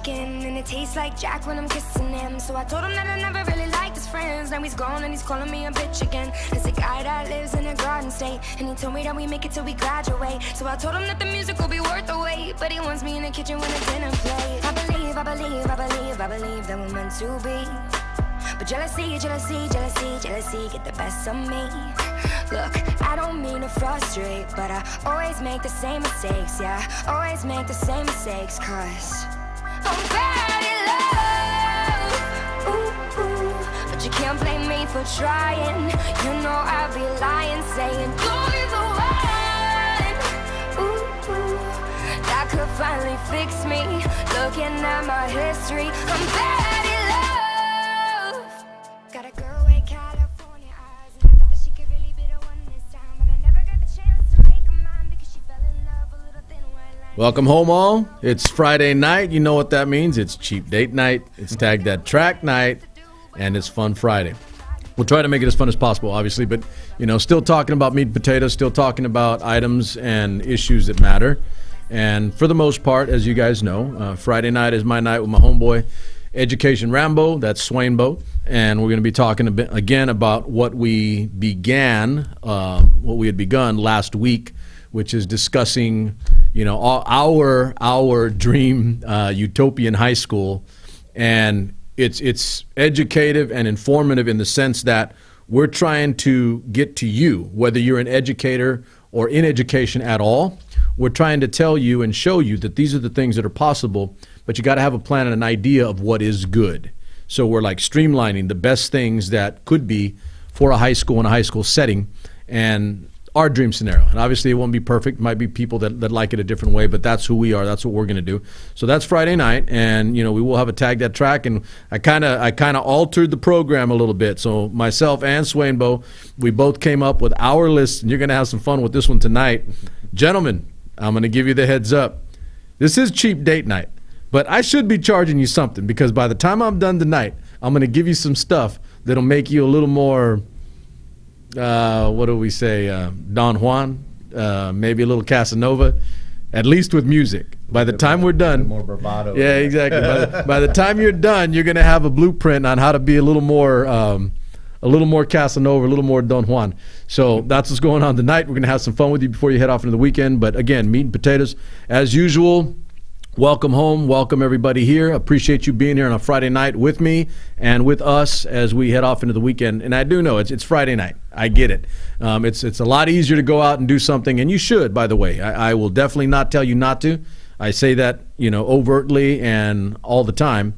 chicken, and it tastes like Jack when I'm kissing him. So I told him that I never really liked his friends. Now he's gone and he's calling me a bitch again. There's a guy that lives in a garden state, and he told me that we make it till we graduate. So I told him that the music will be worth the wait, but he wants me in the kitchen when the dinner plate. I believe that we're meant to be. But jealousy, get the best of me. Look, I don't mean to frustrate, but I always make the same mistakes, yeah. Always make the same mistakes, cause I'm bad at love. Ooh, ooh. But you can't blame me for trying. You know I'd be lying, saying you're the one. Ooh, ooh. That could finally fix me. Looking at my history, I'm bad at love. Got a girl with California eyes, and I thought that she could really be the one this time, but I never got the chance to make her mine because she fell in love with little thin white lines. Welcome home, all. It's Friday night. You know what that means. It's cheap date night. It's Tag That Track night, and it's Fun Friday. We'll try to make it as fun as possible, obviously, but, you know, still talking about meat and potatoes, still talking about items and issues that matter. And for the most part, as you guys know, Friday night is my night with my homeboy, Education Rambo. That's Swain. And we're going to be talking a bit again about what we began, what we had begun last week, which is discussing, you know, our dream utopian high school. And it's educative and informative in the sense that we're trying to get to you, whether you're an educator or in education at all. We're trying to tell you and show you that these are the things that are possible, but you got to have a plan and an idea of what is good. So we're like streamlining the best things that could be for a high school in a high school setting and our dream scenario. And obviously it won't be perfect. Might be people that like it a different way, but that's who we are. That's what we're going to do. So that's Friday night, and, you know, we will have a Tag That Track, and I kind of altered the program a little bit. So myself and Swainbo, we both came up with our list, and you're going to have some fun with this one tonight. Gentlemen, I'm going to give you the heads up. This is cheap date night, but I should be charging you something, because by the time I'm done tonight, I'm going to give you some stuff that'll make you a little more, what do we say, Don Juan, maybe a little Casanova, at least with music. By the time we're done, more bravado. Yeah, exactly. By the time you're done, you're going to have a blueprint on how to be a little more Casanova, a little more Don Juan. So that's what's going on tonight. We're going to have some fun with you before you head off into the weekend. But again, meat and potatoes, as usual. Welcome home. Welcome everybody here. Appreciate you being here on a Friday night with me and with us as we head off into the weekend. And I do know it's Friday night. I get it. It's a lot easier to go out and do something, and you should, by the way. I will definitely not tell you not to. I say that, you know, overtly and all the time.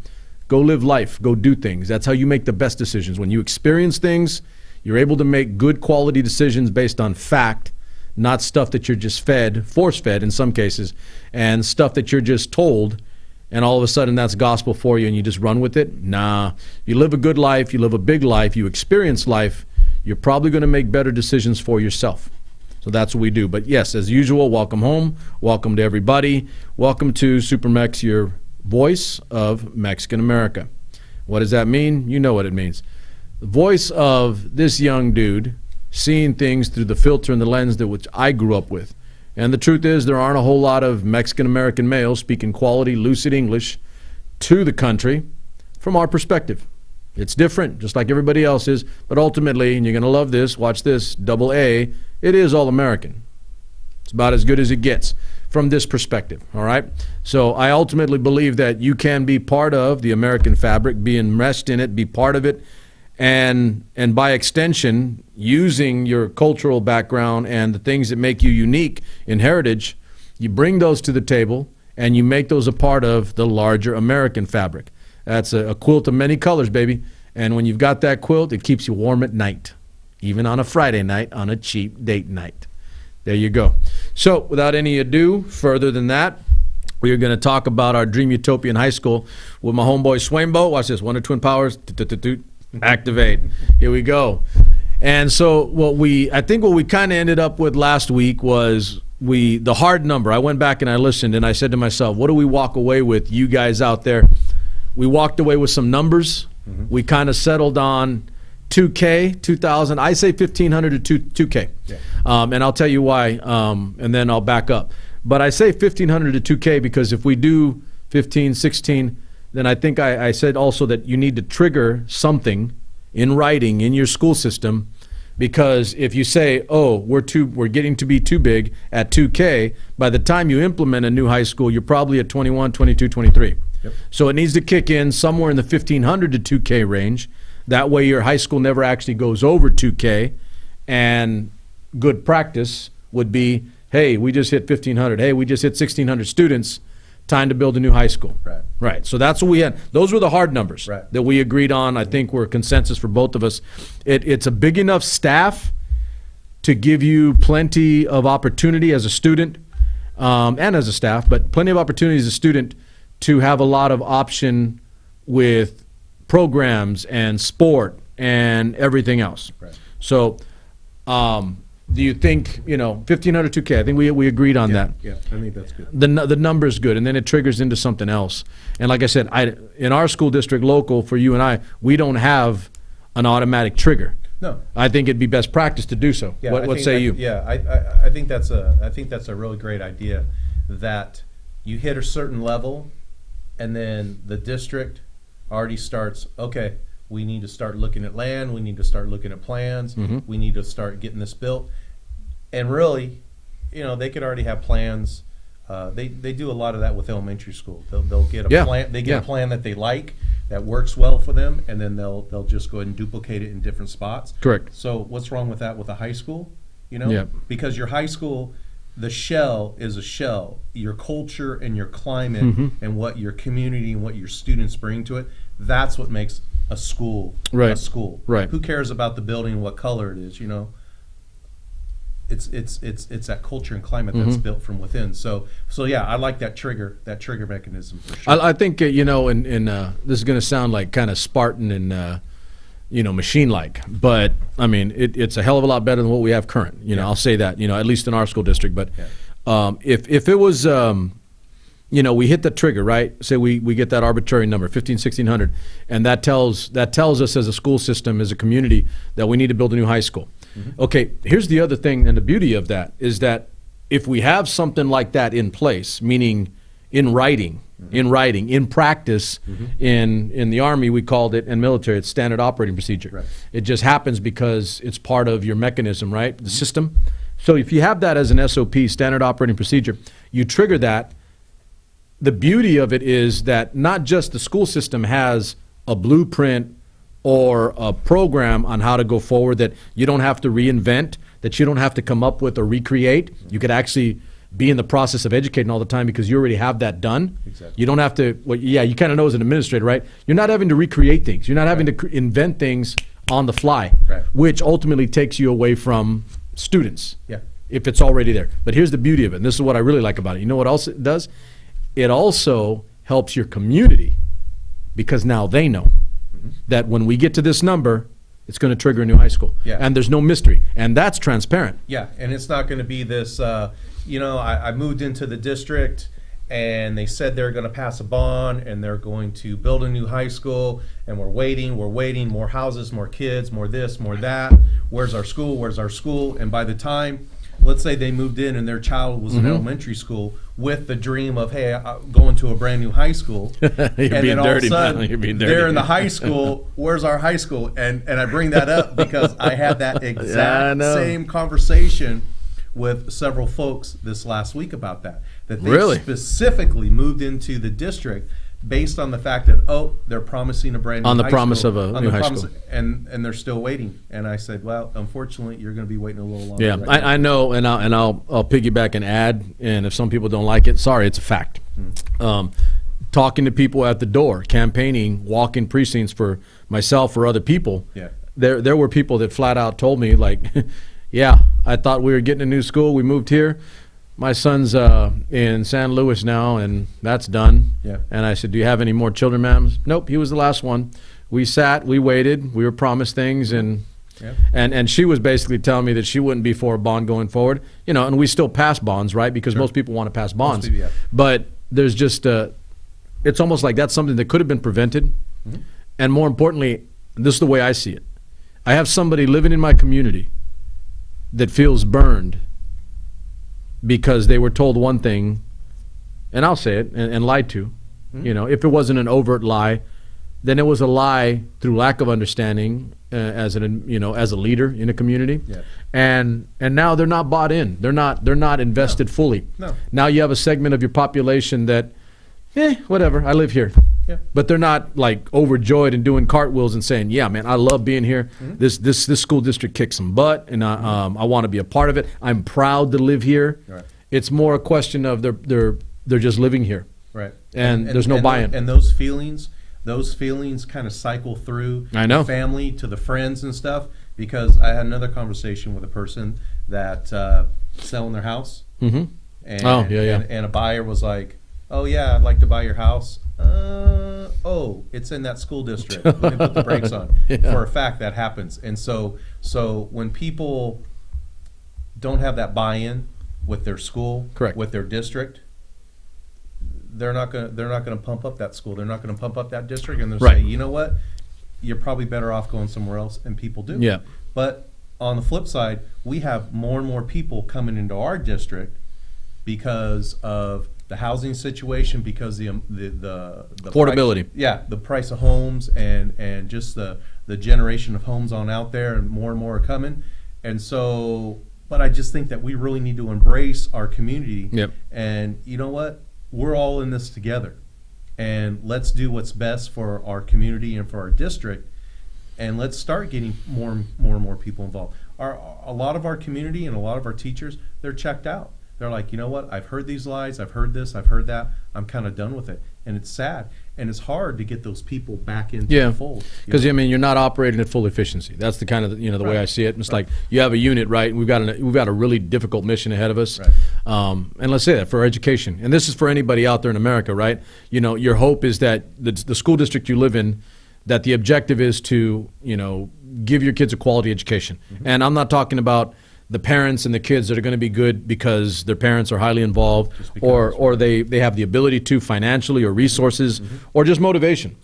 Go live life. Go do things. That's how you make the best decisions. When you experience things, you're able to make good quality decisions based on fact, not stuff that you're just fed, force-fed in some cases, and stuff that you're just told, and all of a sudden that's gospel for you and you just run with it. Nah. You live a good life, you live a big life, you experience life, you're probably going to make better decisions for yourself. So that's what we do. But yes, as usual, welcome home. Welcome to everybody. Welcome to SuperMex, your voice of Mexican America. What does that mean? You know what it means. The voice of this young dude seeing things through the filter and the lens that which I grew up with. And the truth is, there aren't a whole lot of Mexican-American males speaking quality, lucid English to the country from our perspective. It's different, just like everybody else is, but ultimately, and you're going to love this, watch this, double A, it is all American. It's about as good as it gets from this perspective, all right? So I ultimately believe that you can be part of the American fabric, be enmeshed in it, be part of it, and by extension, using your cultural background and the things that make you unique in heritage, you bring those to the table and you make those a part of the larger American fabric. That's a quilt of many colors, baby. And when you've got that quilt, it keeps you warm at night, even on a Friday night, on a cheap date night. There you go. So without any ado, further than that, we are going to talk about our Dream Utopian High School with my homeboy Swainbo. Watch this. Wonder Twin Powers. Activate. Here we go. And so I think what we kind of ended up with last week was the hard number. I went back and I listened and I said to myself, what do we walk away with, you guys out there? We walked away with some numbers. We kind of settled on 2K, 2,000. I say 1,500 to 2K. Yeah. And I'll tell you why, and then I'll back up. But I say 1,500 to 2K because if we do 15, 16, then I think I said also that you need to trigger something in writing in your school system, because if you say, oh, we're getting to be too big at 2K, by the time you implement a new high school, you're probably at 21, 22, 23. Yep. So it needs to kick in somewhere in the 1,500 to 2K range. That way your high school never actually goes over 2K, and good practice would be, hey, we just hit 1,500. Hey, we just hit 1,600 students. Time to build a new high school. Right. Right. So that's what we had. Those were the hard numbers that we agreed on. I think were a consensus for both of us. It's a big enough staff to give you plenty of opportunity as a student and as a staff, but plenty of opportunity as a student to have a lot of option with programs and sport and everything else. Right. So do you think, 1,500 2K? I think we agreed on that. Yeah, I think that's good. The number's good, and then it triggers into something else. And like I said, in our school district local, for you and I, we don't have an automatic trigger. No. I think it'd be best practice to do so. Yeah, What say you? Yeah, I think that's a really great idea, that you hit a certain level, and then the district already starts, okay, we need to start looking at land, we need to start looking at plans, we need to start getting this built. And really, they could already have plans. They do a lot of that with elementary school. They'll get a plan. They get a plan that they like, that works well for them, and then they'll just go ahead and duplicate it in different spots. Correct. So what's wrong with that with a high school? Yeah. Because your high school, the shell is a shell. Your culture and your climate and what your community and what your students bring to it, that's what makes a school a school. Right. Who cares about the building and what color it is? It's that culture and climate that's built from within. So yeah, I like that trigger mechanism for sure. I think this is going to sound like kind of Spartan and machine-like, but I mean it's a hell of a lot better than what we have current. I'll say that. At least in our school district. But if it was we hit the trigger, right? Say we get that arbitrary number, 1,500, 1,600, and that tells us as a school system, as a community, that we need to build a new high school. Okay, here's the other thing, and the beauty of that is that if we have something like that in place, meaning in writing, in practice, in the Army we called it, and military it's standard operating procedure. Right. It just happens because it's part of your mechanism, right? The system. So if you have that as an SOP, standard operating procedure, you trigger that. The beauty of it is that not just the school system has a blueprint or a program on how to go forward that you don't have to reinvent, that you don't have to come up with or recreate. You could actually be in the process of educating all the time because you already have that done. Exactly. You don't have to, you kind of know as an administrator, right? You're not having to recreate things. You're not having to invent things on the fly, which ultimately takes you away from students if it's already there. But here's the beauty of it, and this is what I really like about it. You know what else it does? It also helps your community, because now they know that when we get to this number, it's going to trigger a new high school. Yeah. And there's no mystery. And that's transparent. Yeah, and it's not going to be this, I moved into the district and they said they're going to pass a bond and they're going to build a new high school, and we're waiting, more houses, more kids, more this, more that. Where's our school? And by the time, let's say they moved in and their child was in elementary school with the dream of, hey, I'm going to a brand new high school. You're and being then all dirty, of a sudden, man. You're being dirty. they're in the high school. Where's our high school? And I bring that up because I had that exact same conversation with several folks this last week about that they specifically moved into the district based on the fact that, they're promising a brand new on the high promise school, of a new high school. And they're still waiting. And I said, well, unfortunately, you're going to be waiting a little longer. Yeah, I know, and I'll piggyback and add, and if some people don't like it, sorry, it's a fact. Talking to people at the door, campaigning, walking precincts for myself or other people, there were people that flat out told me, like, yeah, I thought we were getting a new school. We moved here. My son's in San Luis now, and that's done. Yeah. And I said, do you have any more children, ma'am? Nope, he was the last one. We sat, we waited, we were promised things, and she was basically telling me that she wouldn't be for a bond going forward. And we still pass bonds, right? Because most people want to pass bonds. People, But there's just, it's almost like that's something that could have been prevented. And more importantly, this is the way I see it. I have somebody living in my community that feels burned because they were told one thing, and I'll say it, and lied to, You know, if it wasn't an overt lie, then it was a lie through lack of understanding as a leader in a community. Yeah. And now they're not bought in. They're not invested fully. No. Now you have a segment of your population that, whatever, I live here. Yeah. But they're not like overjoyed and doing cartwheels and saying, "Yeah, man, I love being here. This school district kicks some butt, and I want to be a part of it. I'm proud to live here." Right. It's more a question of they're just living here, Right. and there's no buy-in. And those feelings kind of cycle through I know. the family to the friends and stuff. Because I had another conversation with a person that selling their house, and, and a buyer was like, "Oh yeah, I'd like to buy your house." It's in that school district. Let me put the brakes on. Yeah. For a fact, that happens. And so when people don't have that buy-in with their school, correct, with their district, they're not gonna pump up that school. They're not gonna pump up that district, and they'll say, "You know what? You're probably better off going somewhere else," and people do. Yeah. But on the flip side, we have more and more people coming into our district because of the housing situation, because the affordability. The price of homes and just the generation of homes on out there, and more are coming. And so, but I just think that we really need to embrace our community. Yep. And you know what? We're all in this together. And let's do what's best for our community and for our district, and let's start getting more and more people involved. A lot of our community and a lot of our teachers, they're checked out. They're like, you know what? I've heard these lies. I've heard this. I've heard that. I'm kind of done with it, and it's sad, and it's hard to get those people back into the fold. Because I mean, you're not operating at full efficiency. That's the kind of the way I see it. It's like you have a unit, right? And we've got a really difficult mission ahead of us. Right. And let's say that for education, and this is for anybody out there in America, right? You know, your hope is that the school district you live in, that the objective is to give your kids a quality education. And I'm not talking about the parents and the kids that are going to be good because their parents are highly involved, or they have the ability to financially, or resources, or just motivation,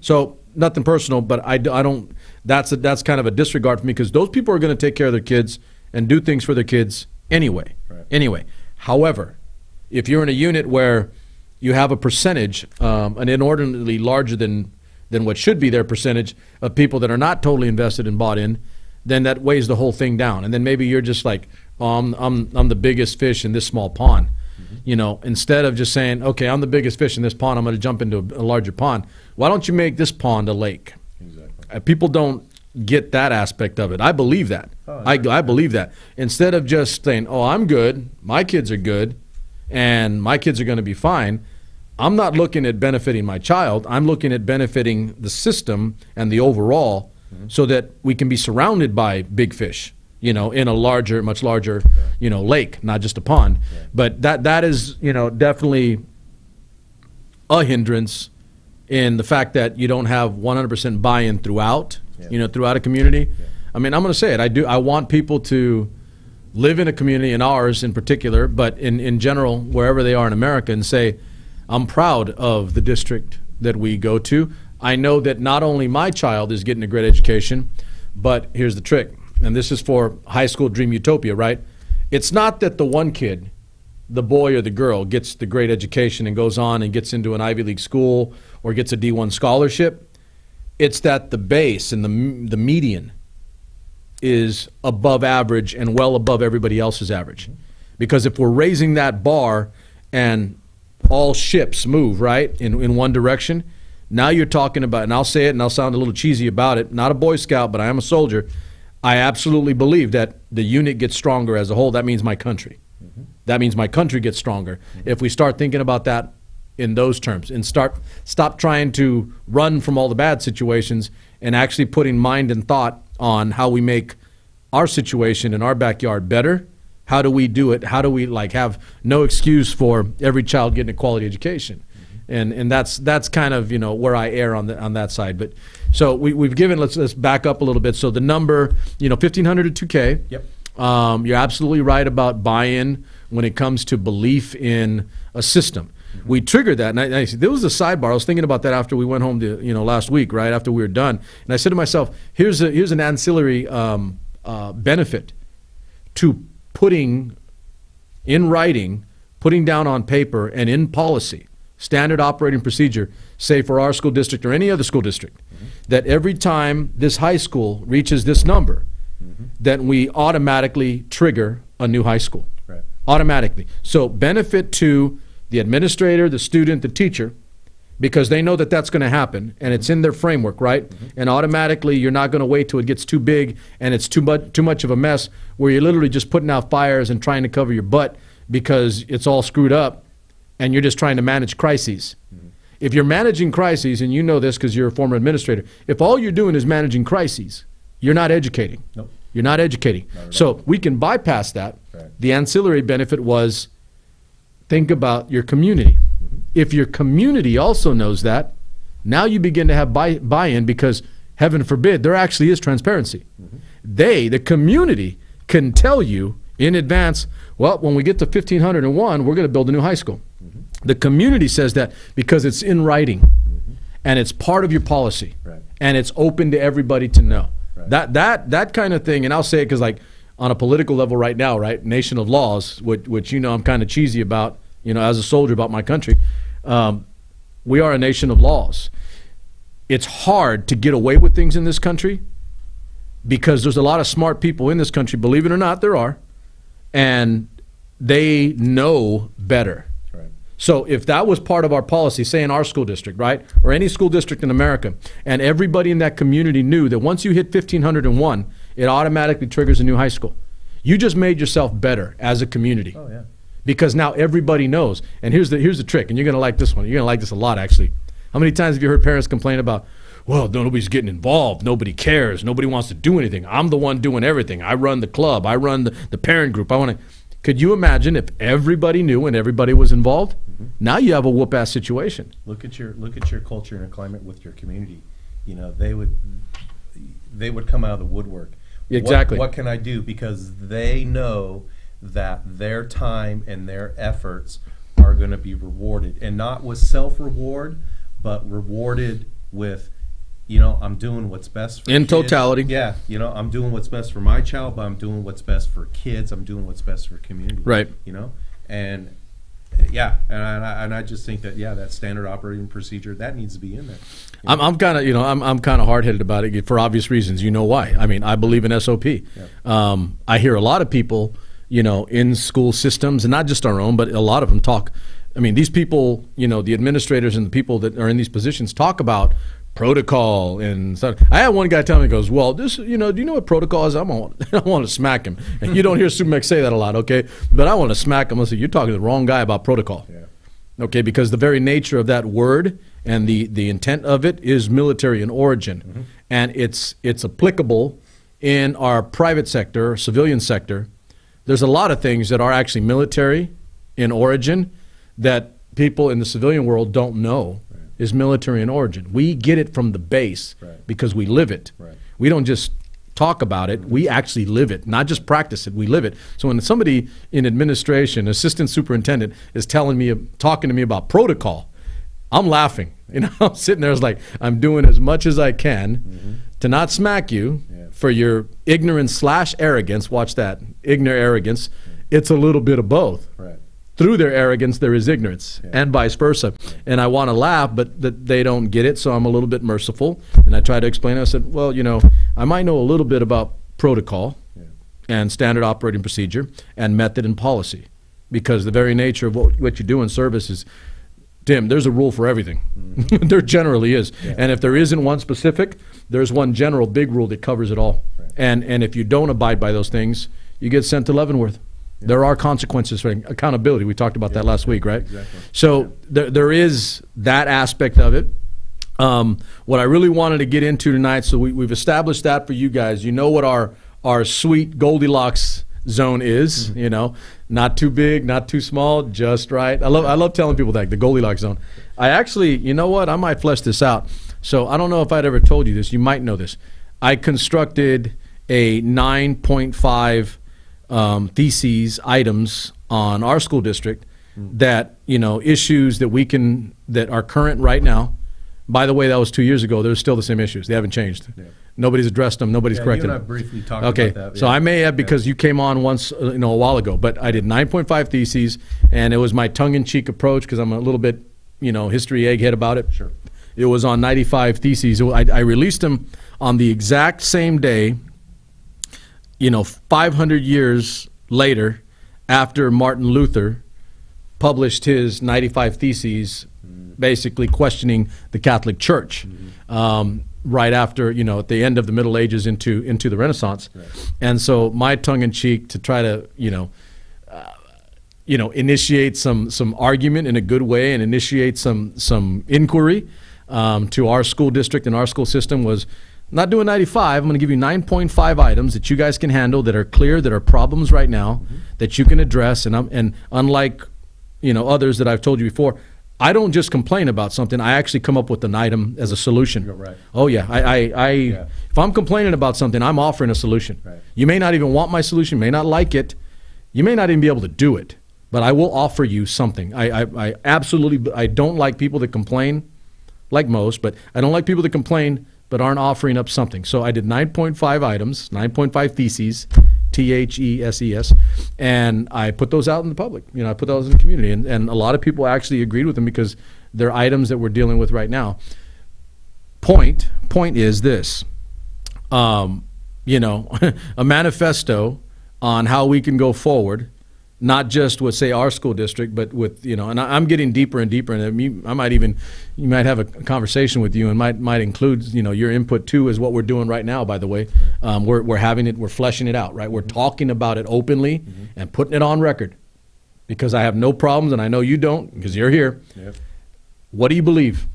So nothing personal, but I don't. That's kind of a disregard for me, because those people are going to take care of their kids and do things for their kids anyway. Right. Anyway, however, if you're in a unit where you have a percentage, an inordinately larger than what should be their percentage of people that are not totally invested and bought in, then that weighs the whole thing down. And then maybe you're just like, oh, I'm the biggest fish in this small pond. Instead of just saying, okay, I'm the biggest fish in this pond, I'm going to jump into a larger pond. Why don't you make this pond a lake? Exactly. People don't get that aspect of it. I believe that. I believe that. Instead of just saying, oh, I'm good, my kids are good, and my kids are going to be fine, I'm not looking at benefiting my child. I'm looking at benefiting the system and the overall, so that we can be surrounded by big fish, in a much larger, lake, not just a pond. Yeah. But that is, definitely a hindrance in the fact that you don't have 100% buy-in throughout, throughout a community. Yeah. I mean, I'm going to say it. I want people to live in a community, in ours in particular, but in general, wherever they are in America, and say, I'm proud of the district that we go to. I know that not only my child is getting a great education, but here's the trick, and this is for high school dream utopia, right? It's not that the one kid, the boy or the girl, gets the great education and goes on and gets into an Ivy League school or gets a D1 scholarship. It's that the base and the median is above average and well above everybody else's average. Because if we're raising that bar and all ships move, right, in one direction, now you're talking about, and I'll say it and I'll sound a little cheesy about it, not a Boy Scout, but I am a soldier. I absolutely believe that the unit gets stronger as a whole. That means my country. That means my country gets stronger. If we start thinking about that in those terms and stop trying to run from all the bad situations and actually putting mind and thought on how we make our situation in our backyard better. How do we do it? How do we have no excuse for every child getting a quality education? And that's kind of where I err on that side. But so we've given, let's back up a little bit. So the number 1,500 to 2K. Yep. You're absolutely right about buy-in when it comes to belief in a system. We triggered that, and there was a sidebar. I was thinking about that after we went home last week, right after we were done, and I said to myself, here's an ancillary benefit to putting in writing, putting down on paper, and in policy standard operating procedure, say for our school district or any other school district, that every time this high school reaches this number, that we automatically trigger a new high school. Right. Automatically. So benefit to the administrator, the student, the teacher, because they know that that's going to happen, and it's in their framework, right? And automatically, you're not going to wait till it gets too big and it's too much of a mess where you're literally just putting out fires and trying to cover your butt because it's all screwed up, and you're just trying to manage crises. If you're managing crises, and you know this because you're a former administrator, if all you're doing is managing crises, you're not educating. Nope. You're not educating. So we can bypass that. Right. The ancillary benefit was think about your community. If your community also knows that, now you begin to have buy-in because, heaven forbid, there actually is transparency. The community, can tell you in advance, well, when we get to 1,501, we're going to build a new high school. The community says that because it's in writing, and it's part of your policy, and it's open to everybody to know. That kind of thing, and I'll say it because, like, on a political level right now, right, nation of laws, which you know I'm kind of cheesy about, you know, as a soldier about my country, we are a nation of laws. It's hard to get away with things in this country because there's a lot of smart people in this country, believe it or not, there are, and they know better. So if that was part of our policy, say in our school district, right, or any school district in America, and everybody in that community knew that once you hit 1,501, it automatically triggers a new high school. You just made yourself better as a community. Oh, yeah. Because now everybody knows. And here's the trick, and you're going to like this one. You're going to like this a lot, actually. How many times have you heard parents complain about, well, nobody's getting involved, nobody cares, nobody wants to do anything. I'm the one doing everything. I run the club. I run the parent group. Could you imagine if everybody knew and everybody was involved? Now you have a whoop-ass situation. Look at your culture and climate with your community. You know, they would come out of the woodwork. Exactly. What can I do? Because they know that their time and their efforts are going to be rewarded, and not with self-reward, but rewarded with, you know, I'm doing what's best for in kids. Totality. Yeah, you know, I'm doing what's best for my child, but I'm doing what's best for kids. I'm doing what's best for community. Right. You know, and yeah, and I just think that, yeah, that standard operating procedure, that needs to be in there. I'm kind of, you know, I'm kind of hard-headed about it for obvious reasons. You know why? I mean, I believe in SOP. Yeah. I hear a lot of people, you know, in school systems, and not just our own, but a lot of them talk. I mean, these people, you know, the administrators and the people that are in these positions talk about protocol and stuff. I had one guy tell me, he goes, well, this, you know, do you know what protocol is? I want to smack him. And you don't hear SuperMex say that a lot, okay? But I want to smack him. I say, you're talking to the wrong guy about protocol. Yeah. Okay, because the very nature of that word and the intent of it is military in origin. And it's applicable in our private sector, civilian sector. There's a lot of things that are actually military in origin that people in the civilian world don't know is military in origin. We get it from the base because we live it. We don't just talk about it, we actually live it, not just practice it, we live it. So when somebody in administration, assistant superintendent, is talking to me about protocol, I'm laughing. You know, I'm sitting there, it's like, I'm doing as much as I can to not smack you for your ignorance / arrogance. Watch that, ignorant arrogance. It's a little bit of both. Through their arrogance, there is ignorance, and vice versa. And I want to laugh, but they don't get it, so I'm a little bit merciful. And I try to explain it. I said, well, you know, I might know a little bit about protocol and standard operating procedure and method and policy, because the very nature of what you do in service is, Tim, there's a rule for everything. There generally is. And if there isn't one specific, there's one general big rule that covers it all. And if you don't abide by those things, you get sent to Leavenworth. There are consequences for accountability. We talked about that last week, right? Exactly. So there is that aspect of it. What I really wanted to get into tonight, so we've established that for you guys. You know what our sweet Goldilocks zone is, you know, not too big, not too small, just right. I love telling people that, the Goldilocks zone. I actually, you know what, I might flesh this out. So I don't know if I'd ever told you this. You might know this. I constructed a 9.5 theses items on our school district that, you know, issues that are current right now. By the way, that was 2 years ago. They're still the same issues. They haven't changed. Nobody's addressed them. Nobody's corrected them. You and I briefly talked about that. So I may have, because you came on once, you know, a while ago, but I did 9.5 theses, and it was my tongue-in-cheek approach because I'm a little bit history egghead about it. Sure. It was on 95 Theses. I released them on the exact same day, 500 years later, after Martin Luther published his 95 Theses, basically questioning the Catholic Church, right after, at the end of the Middle Ages into the Renaissance. Right. And so my tongue-in-cheek to try to, initiate some argument in a good way and initiate some inquiry to our school district and our school system was not doing 95. I'm going to give you 9.5 items that you guys can handle, that are clear, that are problems right now, that you can address. And unlike others that I've told you before, I don't just complain about something. I actually come up with an item as a solution. You're right. Oh yeah, if I'm complaining about something, I'm offering a solution. Right. You may not even want my solution, may not like it, you may not even be able to do it, but I will offer you something. I absolutely, I don't like people that complain, like most, but I don't like people that complain but aren't offering up something. So I did 9.5 items, 9.5 theses, THESES, and I put those out in the public. I put those in the community, and a lot of people actually agreed with them because they're items that we're dealing with right now. Point is this, a manifesto on how we can go forward, not just with, say, our school district, but with, and I'm getting deeper and deeper, and you might have a conversation with you, and might include, your input too, is what we're doing right now, by the way. We're fleshing it out, right? We're talking about it openly and putting it on record, because I have no problems, and I know you don't, because you're here. Yep. What do you believe?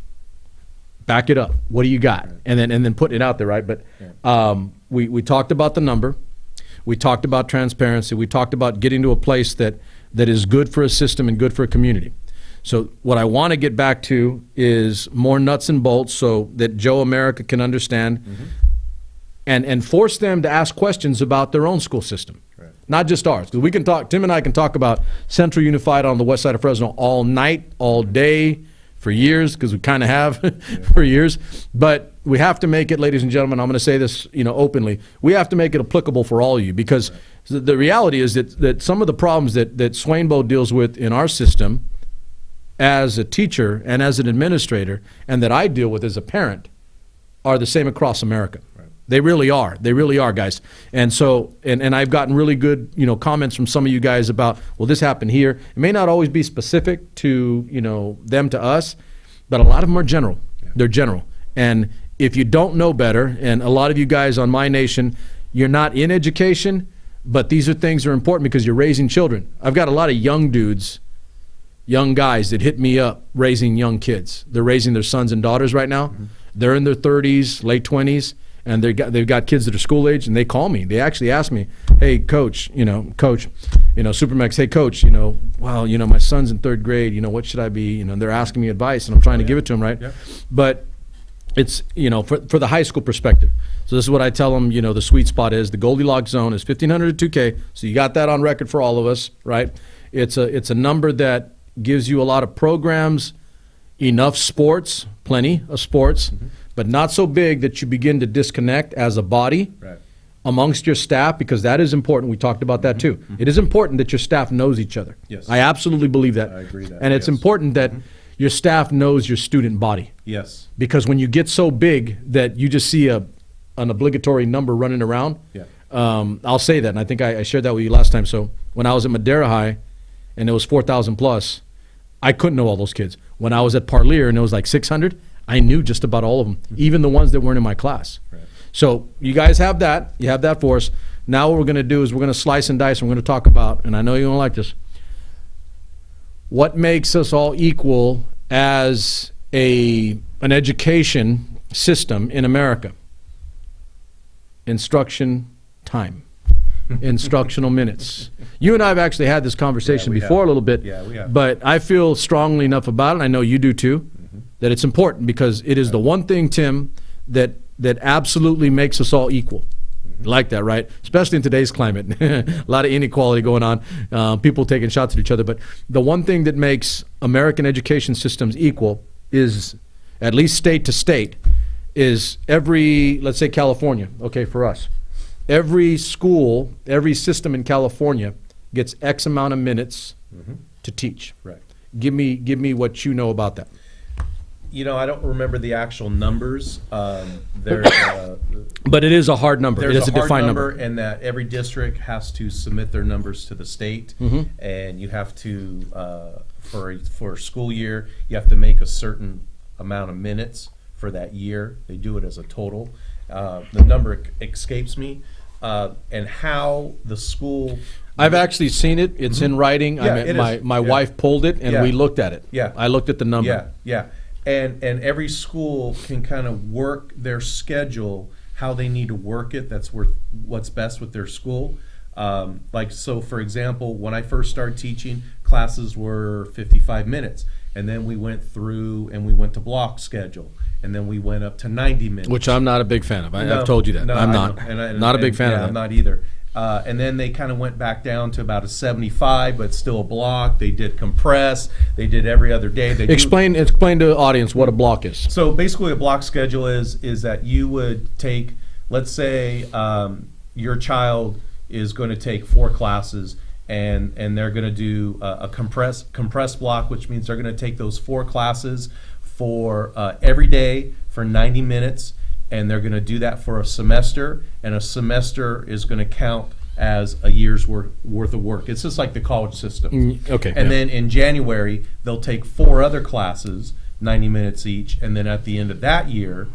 Back it up. What do you got? Right. And then putting it out there, right? But we talked about the number. We talked about transparency. We talked about getting to a place that is good for a system and good for a community. So what I want to get back to is more nuts and bolts so that Joe America can understand and force them to ask questions about their own school system, right. Not just ours. Because we can talk, Tim and I can talk about Central Unified on the west side of Fresno all night, all day, for years, because we kind of have for years. But we have to make it, ladies and gentlemen, I'm going to say this openly, we have to make it applicable for all of you, because the reality is that some of the problems that Swain deals with in our system as a teacher and as an administrator, and that I deal with as a parent, are the same across America. Right. They really are. They really are, guys. And so, and I've gotten really good, comments from some of you guys about, well, this happened here. It may not always be specific to, them to us, but a lot of them are general. Yeah. They're general. And if you don't know better, and a lot of you guys on My Nation, you're not in education, but these are things that are important because you're raising children. I've got a lot of young dudes, young guys that hit me up raising young kids. They're raising their sons and daughters right now. They're in their 30s, late 20s, and they've got kids that are school age, and they call me. They actually ask me, hey, coach, SuperMex, hey, coach, wow, my son's in 3rd grade, what should I be? They're asking me advice, and I'm trying to give it to them, right? Yeah. But it's, for the high school perspective. So this is what I tell them, the sweet spot is, the Goldilocks zone is 1,500 to 2K. So you got that on record for all of us, right? It's a number that gives you a lot of programs, enough sports, plenty of sports, but not so big that you begin to disconnect as a body amongst your staff, because that is important. We talked about that too. It is important that your staff knows each other. Yes. I absolutely believe that. I agree that. And it's important that your staff knows your student body. Yes. Because when you get so big that you just see an obligatory number running around, I'll say that, and I think I shared that with you last time. So when I was at Madera High and it was 4,000 plus, I couldn't know all those kids. When I was at Parlier and it was like 600, I knew just about all of them, even the ones that weren't in my class. Right. So you guys have that. You have that for us. Now what we're going to do is we're going to slice and dice, and we're going to talk about, and I know you don't like this, what makes us all equal as an education system in America. Instruction time. Instructional minutes. You and I have actually had this conversation before a little bit, but I feel strongly enough about it, I know you do too, that it's important, because it is the one thing, Tim, that absolutely makes us all equal. Like that, right? Especially in today's climate. A lot of inequality going on, people taking shots at each other. But the one thing that makes American education systems equal is, at least state to state, is every, let's say California, okay, for us, every school, every system in California gets X amount of minutes to teach. Right. Give me what you know about that. I don't remember the actual numbers. But it is a hard number. There's it is a hard defined number, and that every district has to submit their numbers to the state, and you have to for a school year, you have to make a certain amount of minutes for that year. They do it as a total. The number escapes me, and how the school. I've actually seen it. It's in writing. Yeah, my wife pulled it, and we looked at it. Yeah, I looked at the number. Yeah. And every school can kind of work their schedule, how they need to work it. That's what's best with their school. So for example, when I first started teaching, classes were 55 minutes. And then we went through and we went to block schedule. And then we went up to 90 minutes. Which I'm not a big fan of. I've told you that. I'm not. Not a big fan of that. I'm not either. And then they kind of went back down to about a 75, but still a block. They did compress. They did every other day. Explain to the audience what a block is. So basically a block schedule is that you would take, let's say your child is going to take 4 classes, and they're going to do a compressed block, which means they're going to take those 4 classes for every day for 90 minutes. And they're going to do that for a semester, and a semester is going to count as a year's worth of work. It's just like the college system. Okay. And then in January, they'll take 4 other classes, 90 minutes each, and then at the end of that year,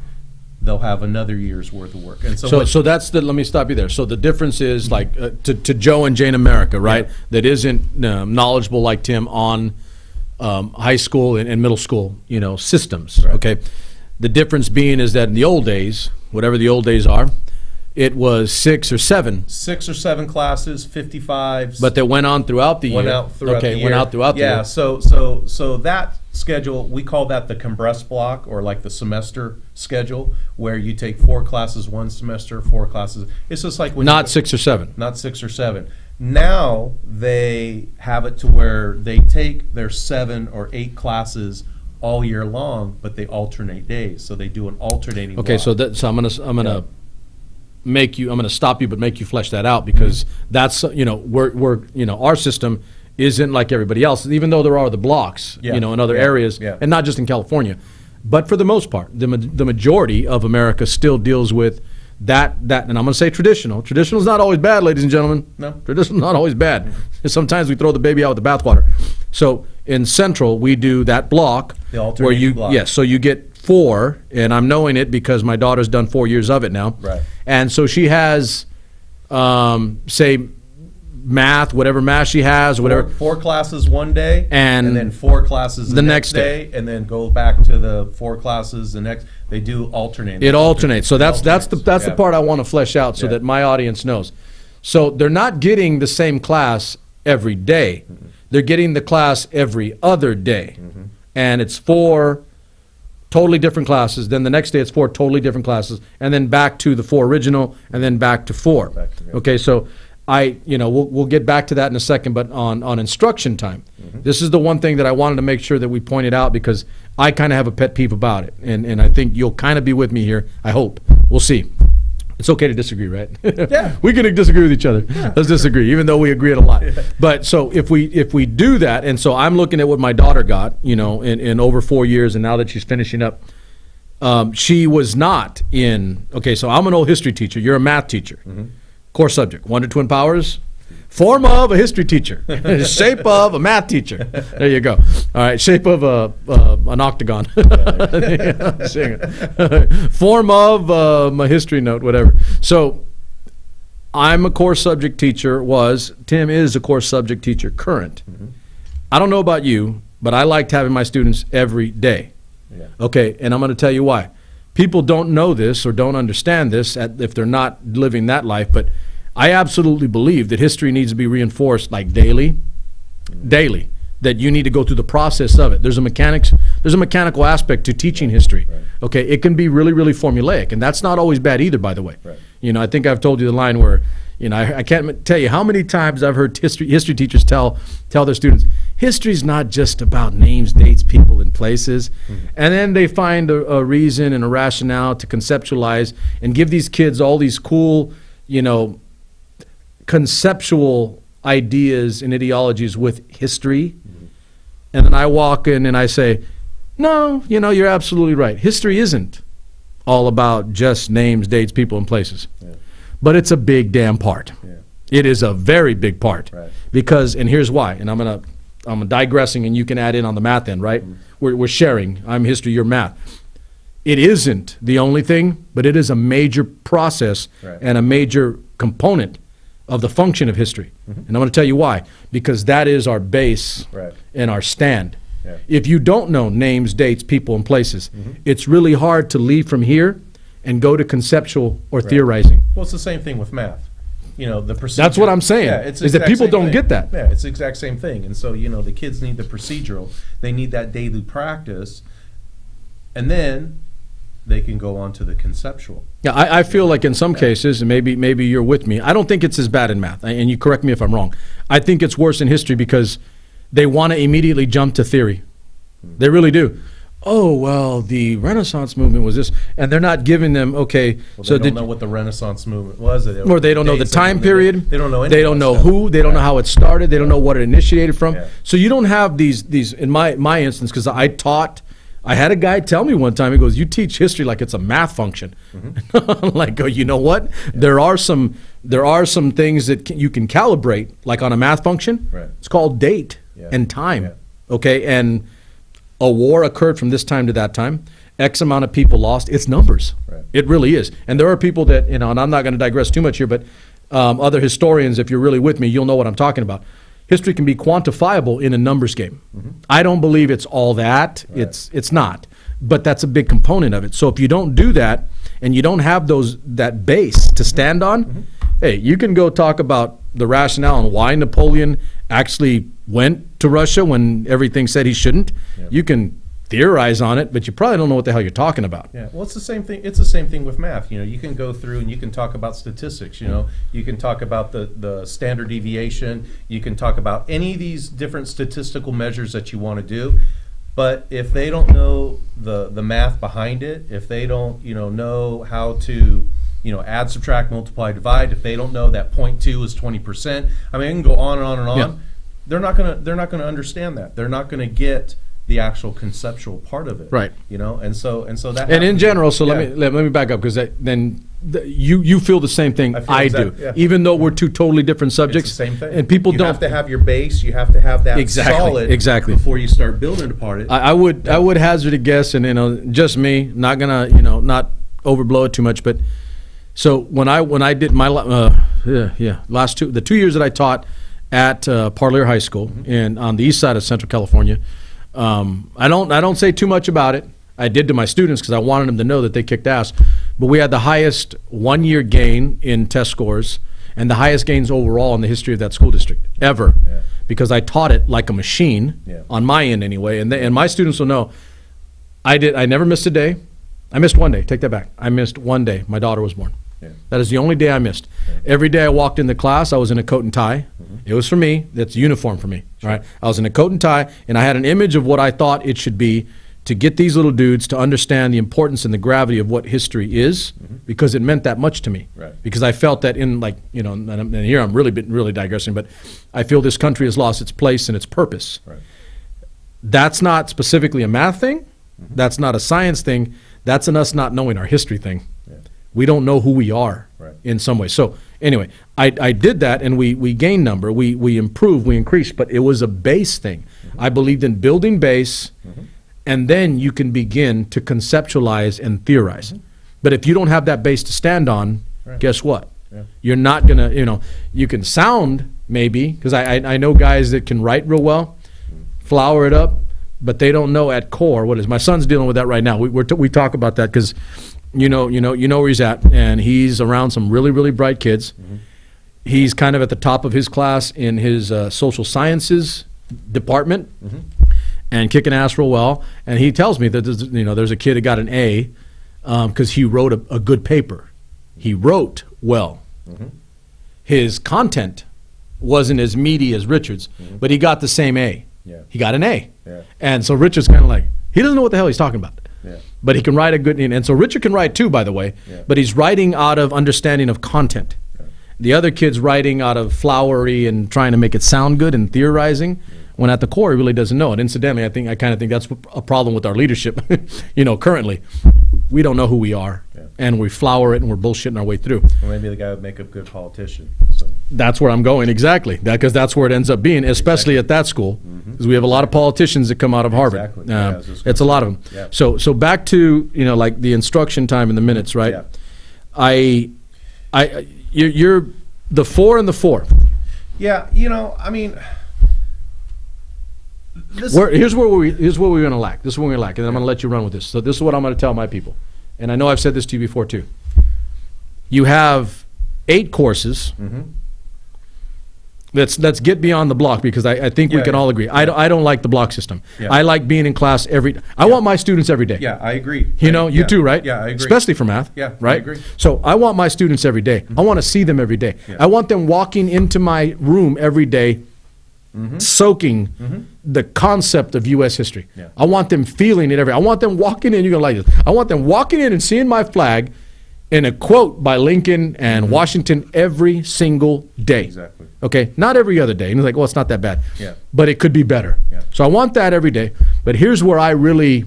they'll have another year's worth of work. And so that's the. Let me stop you there. So the difference is like to Joe and Jane America, right? Yeah. That isn't knowledgeable like Tim on high school and middle school, systems. Right. Okay. The difference being is that in the old days, whatever the old days are, it was 6 or 7. 6 or 7 classes, 55. But they went on throughout the year. Went out throughout the year. Yeah, so that schedule, we call that the compressed block, or like the semester schedule, where you take 4 classes one semester, 4 classes. It's just like when not 6 or 7. Not 6 or 7. Now they have it to where they take their 7 or 8 classes all year long, but they alternate days. So they do an alternating block. Okay, so I'm gonna make you. I'm gonna stop you, but make you flesh that out, because that's we're our system isn't like everybody else. Even though there are the blocks, in other areas, and not just in California, but for the most part, the majority of America still deals with that. And I'm gonna say traditional. Traditional is not always bad, ladies and gentlemen. No, traditional is not always bad. Sometimes we throw the baby out with the bathwater. So in Central, we do that block where you so you get 4, and I'm knowing it because my daughter's done 4 years of it now. Right. And so she has, say, math, whatever math she has, whatever. 4 classes one day, and then 4 classes the next day, and then go back to the 4 classes the next. They do alternate. It alternates. So that's the part I want to flesh out so that my audience knows. So they're not getting the same class every day. Mm-hmm. They're getting the class every other day. Mm-hmm. And it's 4 totally different classes. Then the next day it's 4 totally different classes, and then back to the 4 original, and then back to 4. Okay, so we'll get back to that in a second, but on instruction time, this is the one thing that I wanted to make sure that we pointed out, because I kind of have a pet peeve about it, and I think you'll kind of be with me here. I hope. We'll see. It's okay to disagree, right? Yeah. We can disagree with each other. Yeah. Let's disagree, even though we agree at a lot. Yeah. But so if we do that, and so I'm looking at what my daughter got, in over 4 years, and now that she's finishing up, she was not in. Okay, so I'm an old history teacher. You're a math teacher. Mm-hmm. Core subject: Wonder Twin Powers. Form of a history teacher. Shape of a math teacher. There you go. All right, shape of an octagon. Form of a history note, whatever. So I'm a core subject teacher, Tim is a core subject teacher, current. Mm-hmm. I don't know about you, but I liked having my students every day. Yeah. Okay, and I'm going to tell you why. People don't know this or don't understand this if they're not living that life, but I absolutely believe that history needs to be reinforced like daily, that you need to go through the process of it. There's a mechanical aspect to teaching history. Right. Okay, it can be really, really formulaic, and that's not always bad either, by the way. Right. I think I've told you the line where, I can't tell you how many times I've heard history teachers tell their students, history's not just about names, dates, people, and places. Mm-hmm. And then they find a reason and a rationale to conceptualize and give these kids all these cool, conceptual ideas and ideologies with history, and then I walk in and I say, no, you're absolutely right. History isn't all about just names, dates, people, and places. Yeah. But it's a big damn part. Yeah. It is a very big part. Right. Because, and here's why, and I'm digressing, and you can add in on the math end, right? Mm-hmm. We're sharing. I'm history, you're math. It isn't the only thing, but it is a major process and a major component of the function of history. Mm-hmm. And I'm going to tell you why. Because that is our base and our stand. Yeah. If you don't know names, dates, people, and places, it's really hard to leave from here and go to conceptual or theorizing. Well, it's the same thing with math. The procedure. That's what I'm saying, is that people don't get that. Yeah, it's the exact same thing. And so, the kids need the procedural. They need that daily practice. And then they can go on to the conceptual. Yeah, I feel like in some cases, and maybe you're with me, I don't think it's as bad in math, and you correct me if I'm wrong. I think it's worse in history because they want to immediately jump to theory. They really do. Oh, well, the Renaissance movement was this, and they're not giving them, okay. Well, so they don't know what the Renaissance movement was. Or they don't know the time period. They don't know anything. They don't know who. They don't know how it started. They don't know what it initiated from. Yeah. So you don't have these in my instance, because I had a guy tell me one time, he goes, you teach history like it's a math function. I'm like, oh, you know what? Yeah. There are some things that you can calibrate, like on a math function. Right. It's called date and time. Yeah. Okay, and a war occurred from this time to that time. X amount of people lost. It's numbers. Right. It really is. And there are people that, and I'm not going to digress too much here, but other historians, if you're really with me, you'll know what I'm talking about. History can be quantifiable in a numbers game. I don't believe it's all that. Right. It's not. But that's a big component of it. So if you don't do that and you don't have that base to stand on, hey, you can go talk about the rationale and why Napoleon actually went to Russia when everything said he shouldn't. Yep. You can theorize on it, but you probably don't know what the hell you're talking about. Yeah, well, it's the same thing. It's the same thing with math. You can go through and you can talk about statistics. You can talk about the standard deviation. You can talk about any of these different statistical measures that you want to do. But if they don't know the math behind it, if they don't know how to add, subtract, multiply, divide, if they don't know that 0.2 is 20%, I mean, I can go on and on and on. Yeah. They're not gonna understand that. They're not gonna get the actual conceptual part of it, right? And so that. And in general, so let me back up, because you feel the same thing I do, even though we're two totally different subjects. It's the same thing. And people you have to have your base. You have to have that solid before you start building upon it. I would hazard a guess, and just me, not gonna not overblow it too much, but so when I did my the 2 years that I taught at Parlier High School and on the east side of Central California. I don't say too much about it. I did to my students because I wanted them to know that they kicked ass. But we had the highest one-year gain in test scores and the highest gains overall in the history of that school district ever, because I taught it like a machine on my end anyway. And my students will know I never missed a day. I missed one day. Take that back. I missed one day. My daughter was born. Yeah. That is the only day I missed. Every day I walked in the class, I was in a coat and tie. It was for me. That's uniform for me. Sure. Right? I was in a coat and tie, and I had an image of what I thought it should be to get these little dudes to understand the importance and the gravity of what history is, because it meant that much to me. Right. Because I felt that in, like, and here I'm really digressing, but I feel this country has lost its place and its purpose. Right. That's not specifically a math thing. That's not a science thing. That's an us not knowing our history thing. We don't know who we are in some way. So anyway, I did that, and we gained number, we improved, we increased, but it was a base thing. I believed in building base, and then you can begin to conceptualize and theorize. But if you don't have that base to stand on, guess what? You're not gonna, you can sound maybe, because I know guys that can write real well, flower it up, but they don't know at core what is. My son's dealing with that right now. We talk about that because you know where he's at, and he's around some really bright kids. He's kind of at the top of his class in his social sciences department, and kicking ass real well. And he tells me that there's a kid who got an A because he wrote a good paper. He wrote well. His content wasn't as meaty as Richard's, but he got the same A. He got an A. And so Richard's kind of like, he doesn't know what the hell he's talking about. But he can write a good, and so Richard can write too, by the way, but he's writing out of understanding of content. The other kid's writing out of flowery and trying to make it sound good and theorizing. when at the core he really doesn't know it. Incidentally, I kind of think that's a problem with our leadership. Currently, we don't know who we are, and we flower it and we're bullshitting our way through. Or maybe the guy would make a good politician. So. That's where I'm going, exactly, because that's where it ends up being, especially at that school, because we have a lot of politicians that come out of Harvard. Exactly. It's a lot of them. Yeah. So back to like the instruction time and the minutes, right? Yeah. You're the 4 and the 4. Yeah, I mean, here's where we're going to lack. This is what we're going to lack, and I'm going to let you run with this. So this is what I'm going to tell my people, and I know I've said this to you before too. You have 8 courses. Let's get beyond the block, because I think we can all agree. I don't like the block system. I like being in class I want my students every day. Yeah, I agree. You too, right? Yeah, I agree. Especially for math. Yeah, right? I agree. So I want my students every day. I want to see them every day. I want them walking into my room every day, soaking the concept of U.S. history. I want them feeling it I want them walking in. You're going to like this. I want them walking in and seeing my flag in a quote by Lincoln and Washington every single day. Exactly. Okay, not every other day. And it's like, well, it's not that bad. Yeah. But it could be better. Yeah. So I want that every day. But here's where I really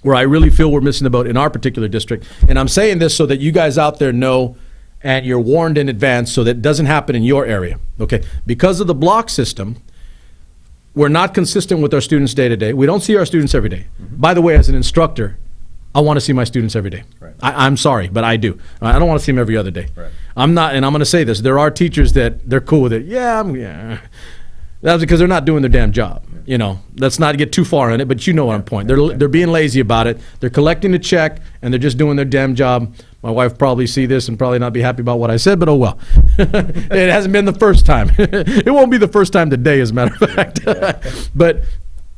feel we're missing the boat in our particular district. And I'm saying this so that you guys out there know, and you're warned in advance so that it doesn't happen in your area. Okay, because of the block system, we're not consistent with our students day to day. We don't see our students every day. By the way, as an instructor, I want to see my students every day. Right. I'm sorry, but I do. I don't want to see them every other day. Right. I'm not, and I'm going to say this. There are teachers that they're cool with it. Yeah. That's because they're not doing their damn job. Let's not get too far on it, but you know what I'm pointing. They're being lazy about it. They're collecting a check, and they're just doing their damn job. My wife probably see this and probably not be happy about what I said, but oh well. It hasn't been the first time. It won't be the first time today, as a matter of fact. But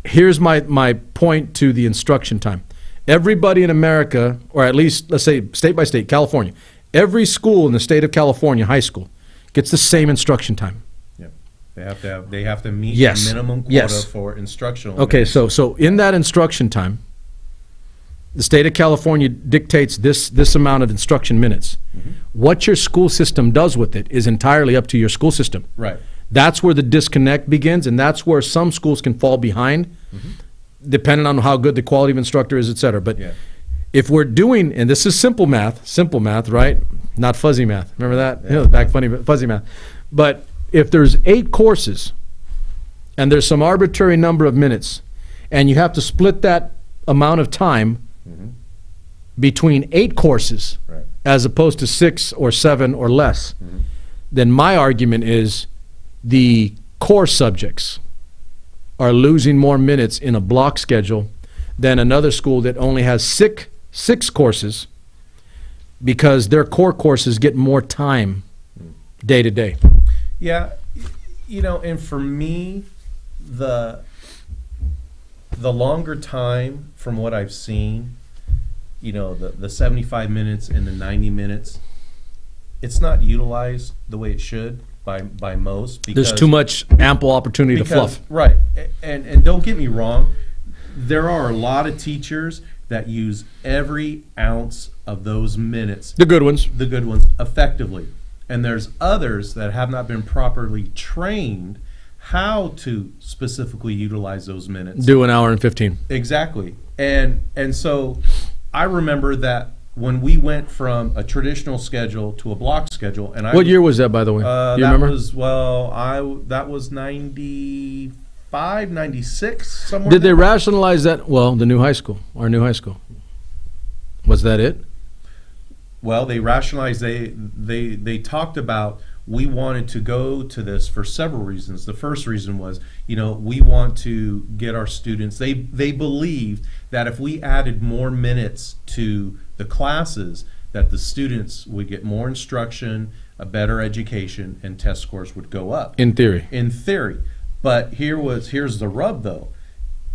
here's my point to the instruction time. Everybody in America, or at least, let's say, state by state, California, every school in the state of California, high school, gets the same instruction time. Yeah, they have to meet the minimum quota for instructional. Okay, so in that instruction time, the state of California dictates this amount of instruction minutes. What your school system does with it is entirely up to your school system. Right. That's where the disconnect begins, and that's where some schools can fall behind. Depending on how good the quality of instructor is, et cetera. But if we're doing, and this is simple math, right? Not fuzzy math. Remember that? Fuzzy math. But if there's 8 courses and there's some arbitrary number of minutes, and you have to split that amount of time between 8 courses as opposed to 6 or 7 or less, then my argument is the core subjects are losing more minutes in a block schedule than another school that only has six courses, because their core courses get more time day to day. Yeah, and for me, the longer time, from what I've seen, the 75 minutes and the 90 minutes, it's not utilized the way it should by most. Because there's too much ample opportunity to fluff. Right, and don't get me wrong, there are a lot of teachers that use every ounce of those minutes, the good ones, effectively. And there's others that have not been properly trained how to specifically utilize those minutes. Do an hour and 15. Exactly. And so I remember that when we went from a traditional schedule to a block schedule, and what year was that, by the way? Do you remember? That was 95, 96, somewhere. Did they rationalize that? Well, our new high school. Was that it? Well, they rationalized. They talked about, we wanted to go to this for several reasons. The first reason was, we want to get our students. They believed that if we added more minutes to the classes, that the students would get more instruction, a better education, and test scores would go up. In theory. But here's the rub, though.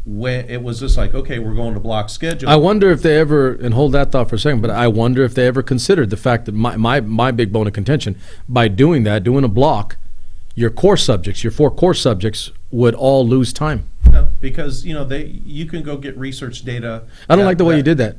When it was just like, okay, we're going to block schedule. I wonder if they ever, and hold that thought for a second, but I wonder if they ever considered the fact that my big bone of contention, by doing a block, your core subjects, your 4 core subjects, would all lose time. No, because you can go get research data. I don't like the way you did that.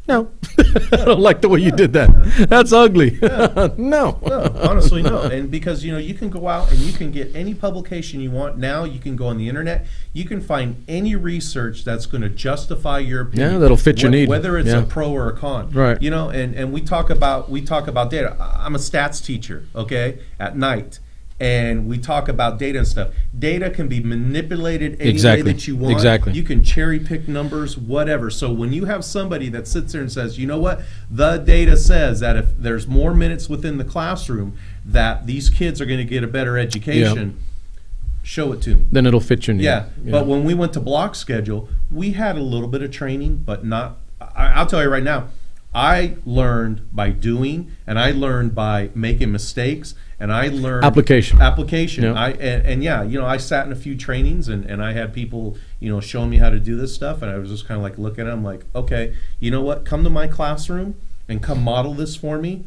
No. I don't like the way you did that. That's ugly. Yeah. No. No, honestly, no. And because, you can go out and you can get any publication you want. Now you can go on the internet. You can find any research that's going to justify your opinion. Yeah, that'll fit your need. Whether it's a pro or a con. Right. And we talk about data. I'm a stats teacher, okay, at night. And we talk about data and stuff. Data can be manipulated any way that you want. Exactly. You can cherry pick numbers, whatever. So when you have somebody that sits there and says, you know what, the data says that if there's more minutes within the classroom, that these kids are going to get a better education, show it to me. Then it'll fit your need. Yeah. But when we went to block schedule, we had a little bit of training, but not. I'll tell you right now, I learned by doing, and I learned by making mistakes, and I learned application. Yep. I sat in a few trainings, and I had people, showing me how to do this stuff, and I was just kind of like looking at them like, okay, you know what? Come to my classroom and come model this for me.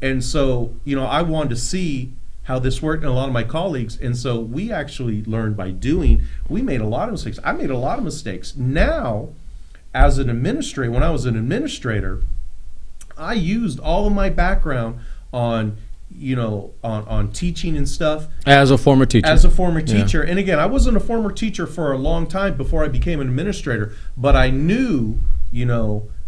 And so I wanted to see how this worked, and a lot of my colleagues, and so we actually learned by doing. We made a lot of mistakes. I made a lot of mistakes. Now, as an administrator, when I was an administrator, I used all of my background on on teaching and stuff. As a former teacher. And again, I wasn't a former teacher for a long time before I became an administrator, but I knew,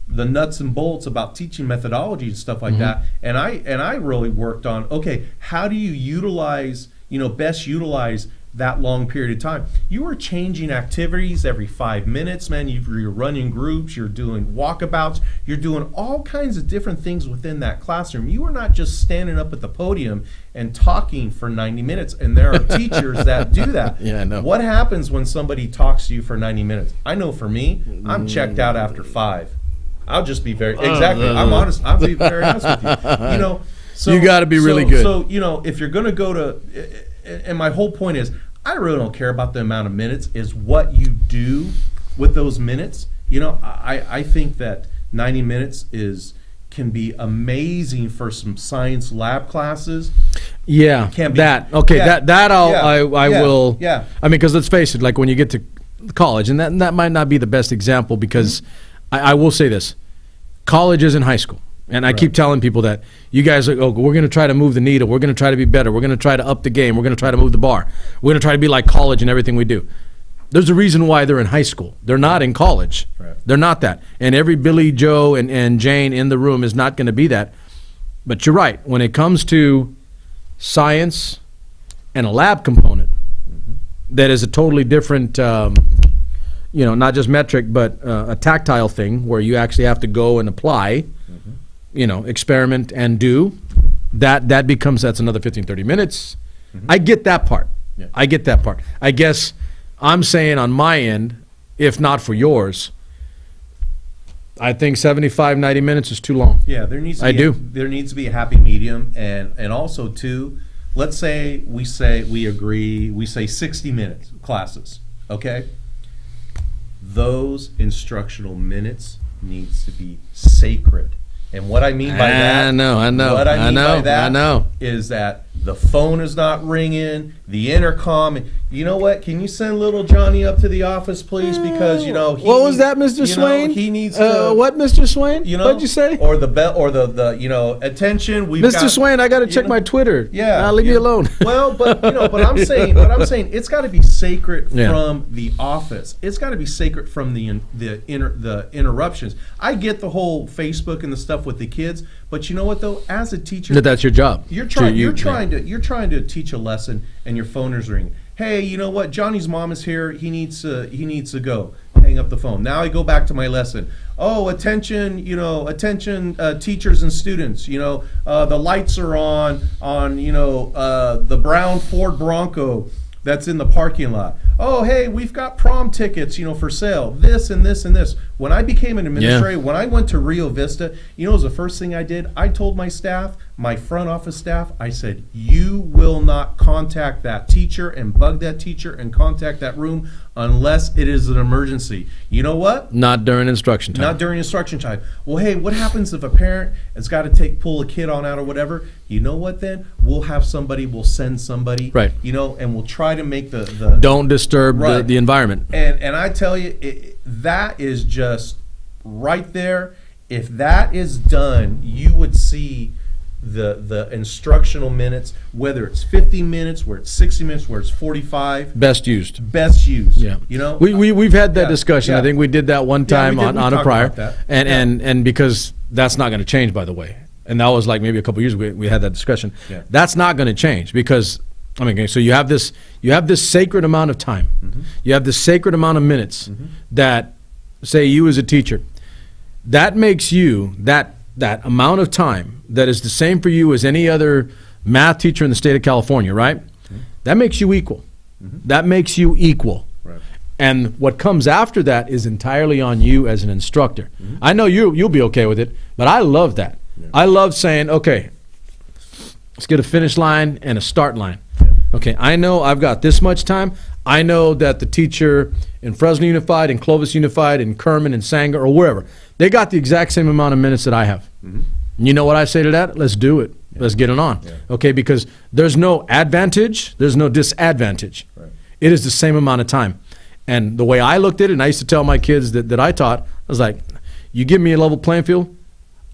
the nuts and bolts about teaching methodology and stuff like that. And I really worked on, okay, how do you best utilize that long period of time? You were changing activities every 5 minutes, man. You're running groups, you're doing walkabouts, you're doing all kinds of different things within that classroom. You are not just standing up at the podium and talking for 90 minutes. And there are teachers that do that. Yeah, I know. What happens when somebody talks to you for 90 minutes? I know for me, I'm checked out after 5. I'll just be I'm honest. I'll be very honest with you. So you got to be really good. So, if you're going to go to, and my whole point is, I really don't care about the amount of minutes, is what you do with those minutes. I think that 90 minutes can be amazing for some science lab classes. Yeah, I will. Yeah. I mean, because let's face it, like when you get to college, and that might not be the best example, because I will say this, college isn't high school. And I keep telling people that you guys are, we're going to try to move the needle. We're going to try to be better. We're going to try to up the game. We're going to try to move the bar. We're going to try to be like college in everything we do. There's a reason why they're in high school. They're not in college. Right. They're not that. And every Billy, Joe, and Jane in the room is not going to be that. But you're right. When it comes to science and a lab component, that is a totally different, not just metric, but a tactile thing where you actually have to go and apply, experiment and do, that's another 15, 30 minutes. I get that part. Yeah. I get that part. I guess I'm saying on my end, if not for yours, I think 75, 90 minutes is too long. Yeah, there needs to be a happy medium, and also too, let's say we say 60 minutes classes, okay? Those instructional minutes needs to be sacred. And what I mean by that, I know. What I mean by that is that the phone is not ringing, the intercom. You know what? Can you send little Johnny up to the office, please? Because what was that, Mr. Swain? He needs to. What, Mr. Swain? What'd you say? Or the bell, or the attention. Mr. Swain, I got to check my Twitter. Yeah, leave me alone. Well, but I'm saying, it's got to be sacred from the office. It's got to be sacred from the interruptions. I get the whole Facebook and the stuff with the kids, but you know what though? As a teacher, that's your job. You're trying to teach a lesson, and your phone is ringing. Hey, you know what? Johnny's mom is here. He needs to go. Hang up the phone. Now I go back to my lesson. Oh, attention, teachers and students. The lights are on the brown Ford Bronco that's in the parking lot. Oh, hey, we've got prom tickets, for sale. This and this and this. When I became an administrator, when I went to Rio Vista, it was the first thing I did. I told my staff, my front office staff, I said, you will not contact that teacher and bug that teacher and contact that room unless it is an emergency. You know what? Not during instruction time. Not during instruction time. Well, hey, what happens if a parent has got to pull a kid on out or whatever? You know what then? We'll send somebody, right. and we'll try to make Don't disturb the environment. And I tell you, that is just right there. If that is done, you would see the instructional minutes, whether it's 50 minutes, where it's 60 minutes, where it's 45. Best used. Yeah. You know, we've had that discussion. Yeah. I think we did that one time on a prior, and because that's not going to change, by the way. And that was like maybe a couple years ago we had that discussion. Yeah. That's not going to change because I mean, so you have this sacred amount of time, you have this sacred amount of minutes that say you as a teacher, that makes you that amount of time that is the same for you as any other math teacher in the state of California, right? That makes you equal. That makes you equal. Right. And what comes after that is entirely on you as an instructor. I know you'll be okay with it, but I love that. Yeah. I love saying, okay, let's get a finish line and a start line. Yeah. Okay, I know I've got this much time. I know that the teacher in Fresno Unified, in Clovis Unified, in Kerman, in Sanger, or wherever, they got the exact same amount of minutes that I have. You know what I say to that? Let's do it. Yeah. Let's get it on. Yeah. Okay, because there's no advantage, there's no disadvantage. Right. It is the same amount of time. And the way I looked at it, and I used to tell my kids that I taught, I was like, you give me a level playing field,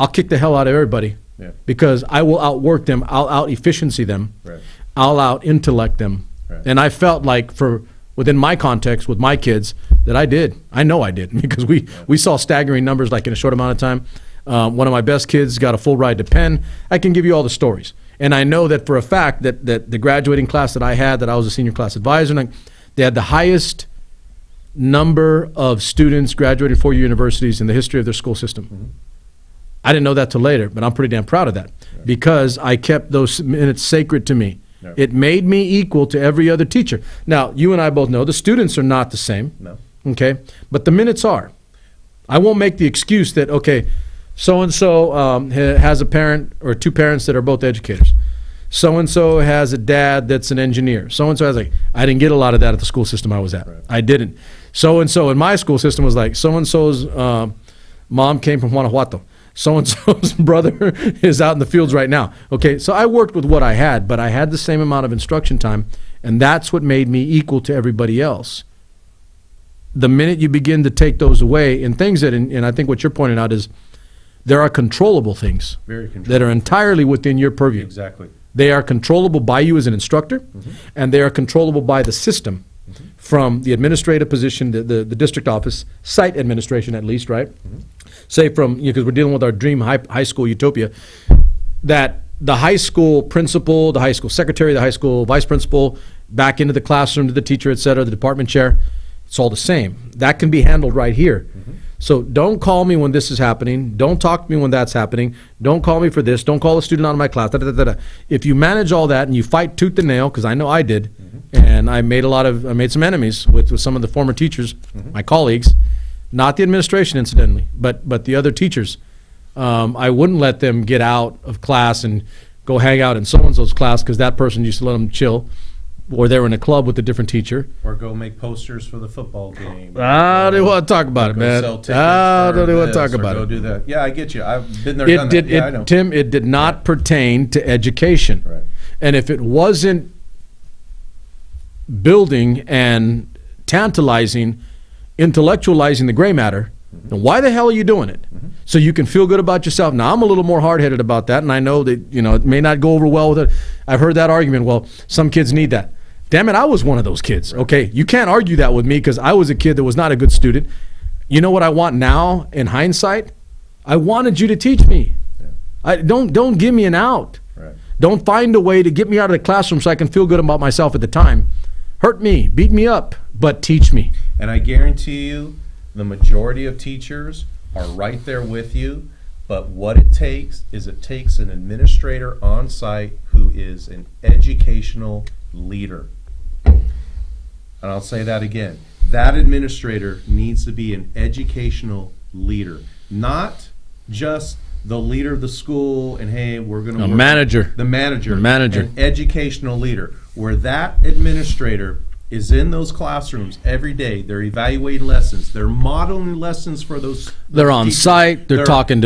I'll kick the hell out of everybody. Yeah. Because I will outwork them, I'll out-efficiency them, right. I'll out-intellect them. Right. And I felt like within my context with my kids that I did. I know I did because we saw staggering numbers like in a short amount of time. One of my best kids got a full ride to Penn. I can give you all the stories. And I know that for a fact that the graduating class that I had, that I was a senior class advisor, and they had the highest number of students graduating 4-year universities in the history of their school system. I didn't know that till later, but I'm pretty damn proud of that because I kept those minutes sacred to me. No. It made me equal to every other teacher. Now, you and I both know the students are not the same. No. Okay? But the minutes are. I won't make the excuse that, okay, so-and-so has a parent or two parents that are both educators. So-and-so has a dad that's an engineer. So-and-so has I didn't get a lot of that at the school system I was at. Right. I didn't. So-and-so in my school system was like, so-and-so's mom came from Guanajuato. So-and-so's brother is out in the fields right now. Okay, so I worked with what I had, but I had the same amount of instruction time, and that's what made me equal to everybody else. The minute you begin to take those away, and things that, and I think what you're pointing out is, there are controllable things that are entirely within your purview. Exactly. They are controllable by you as an instructor, and they are controllable by the system from the administrative position, the district office, site administration at least, right? Say from, because we're dealing with our dream high school Utopia, that the high school principal, the high school secretary, the high school vice principal, back into the classroom to the teacher, et cetera, the department chair, it's all the same. That can be handled right here. So don't call me when this is happening. Don't talk to me when that's happening. Don't call me for this. Don't call a student out of my class. Da, da, da, da. If you manage all that and you fight tooth and nail, because I know I did, and I made some enemies with some of the former teachers, my colleagues, not the administration incidentally, but the other teachers. I wouldn't let them get out of class and go hang out in so-and-so's class because that person used to let them chill. Or they were in a club with a different teacher. Or go make posters for the football game. I don't want to talk about it, man. I don't want to talk about it. Go do that. Yeah, I get you. I've been there, done that. Yeah, I know. Tim, it did not pertain to education. Right. And if it wasn't building and tantalizing, intellectualizing the gray matter, then why the hell are you doing it? So you can feel good about yourself. Now, I'm a little more hard-headed about that, and I know that, it may not go over well with it. I've heard that argument, well, some kids need that. Damn it, I was one of those kids, okay? You can't argue that with me because I was a kid that was not a good student. You know what I want now in hindsight? I wanted you to teach me. Yeah. Don't give me an out. Right. Don't find a way to get me out of the classroom so I can feel good about myself at the time. Hurt me, beat me up, but teach me. And I guarantee you, the majority of teachers are right there with you, but what it takes is an administrator on site who is an educational leader. And I'll say that again. That administrator needs to be an educational leader, not just the leader of the school and, hey, we're going to work. Manager. The manager. An educational leader, where that administrator is in those classrooms every day. They're evaluating lessons. They're modeling lessons for those They're on teachers. Site. They're talking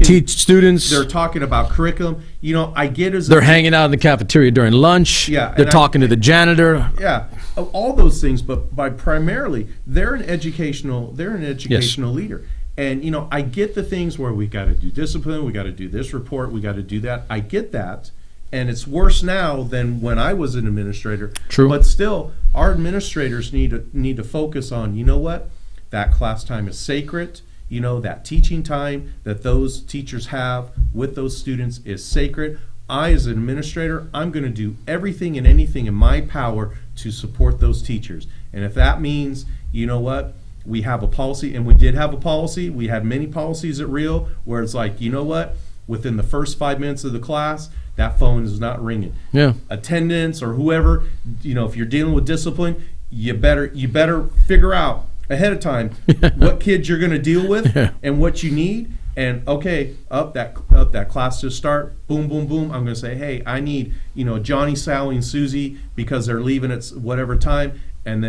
teach students. They're talking about curriculum. I get as they're hanging out in the cafeteria during lunch. Yeah. They're talking to the janitor. Yeah. all those things, but by primarily they're an educational leader. And, you know, I get the things where we got to do discipline, we got to do this report, we got to do that. I get that. And it's worse now than when I was an administrator. True. But still, our administrators need to focus on, you know what, that class time is sacred. You know, that teaching time that those teachers have with those students is sacred. I, as an administrator, I'm going to do everything and anything in my power to support those teachers. And if that means, you know what, we have a policy, and we did have a policy. We had many policies at Rio where it's like, you know what, within the first 5 minutes of the class, that phone is not ringing. Yeah. Attendance or whoever, you know, if you're dealing with discipline, you better figure out ahead of time what kids you're going to deal with and what you need. And okay, up that class to start, boom, boom, boom. I'm going to say, hey, I need, you know, Johnny, Sally, and Susie because they're leaving at whatever time. And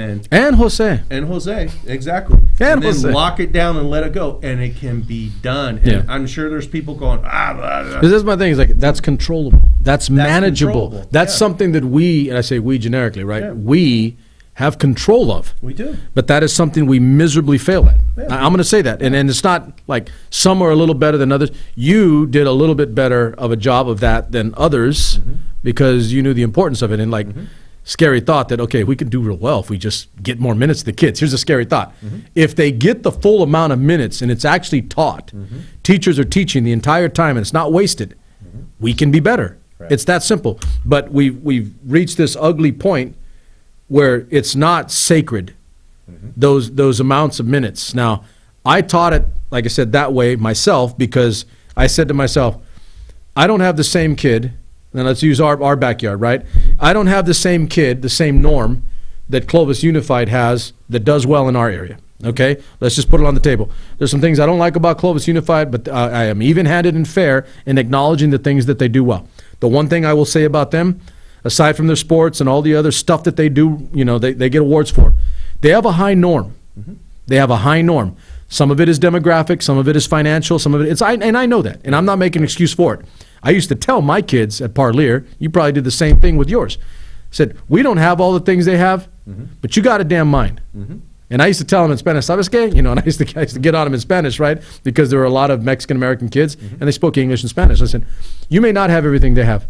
Jose, exactly. And then Jose. Lock it down and let it go, and it can be done. And I'm sure there's people going, blah, blah. Because this is my thing. Is like that's controllable. That's manageable. Controllable. That's something that we, and I say we generically, right? Yeah. We have control of. We do. But that is something we miserably fail at. Yeah. I'm going to say that. And it's not like some are a little better than others. You did a little bit better of a job of that than others because you knew the importance of it. And like, scary thought that, okay, we can do real well if we just get more minutes to the kids. Here's a scary thought. If they get the full amount of minutes and it's actually taught, teachers are teaching the entire time and it's not wasted, we can be better. Right. It's that simple. But we've reached this ugly point where it's not sacred, those amounts of minutes. Now, I taught it, like I said, that way myself because I said to myself, I don't have the same kid. Now let's use our backyard, right? I don't have the same kid, the same norm that Clovis Unified has that does well in our area, okay? Let's just put it on the table. There's some things I don't like about Clovis Unified, but I am even-handed and fair in acknowledging the things that they do well. The one thing I will say about them, aside from their sports and all the other stuff that they do, you know, they get awards for, they have a high norm. They have a high norm. Some of it is demographic, some of it is financial, some of it, and I know that, and I'm not making an excuse for it. I used to tell my kids at Parlier, you probably did the same thing with yours. I said, we don't have all the things they have, but you got a damn mind. And I used to tell them in Spanish, ¿sabes qué? You know, and I used to get on them in Spanish, right? Because there were a lot of Mexican-American kids, and they spoke English and Spanish. I said, you may not have everything they have,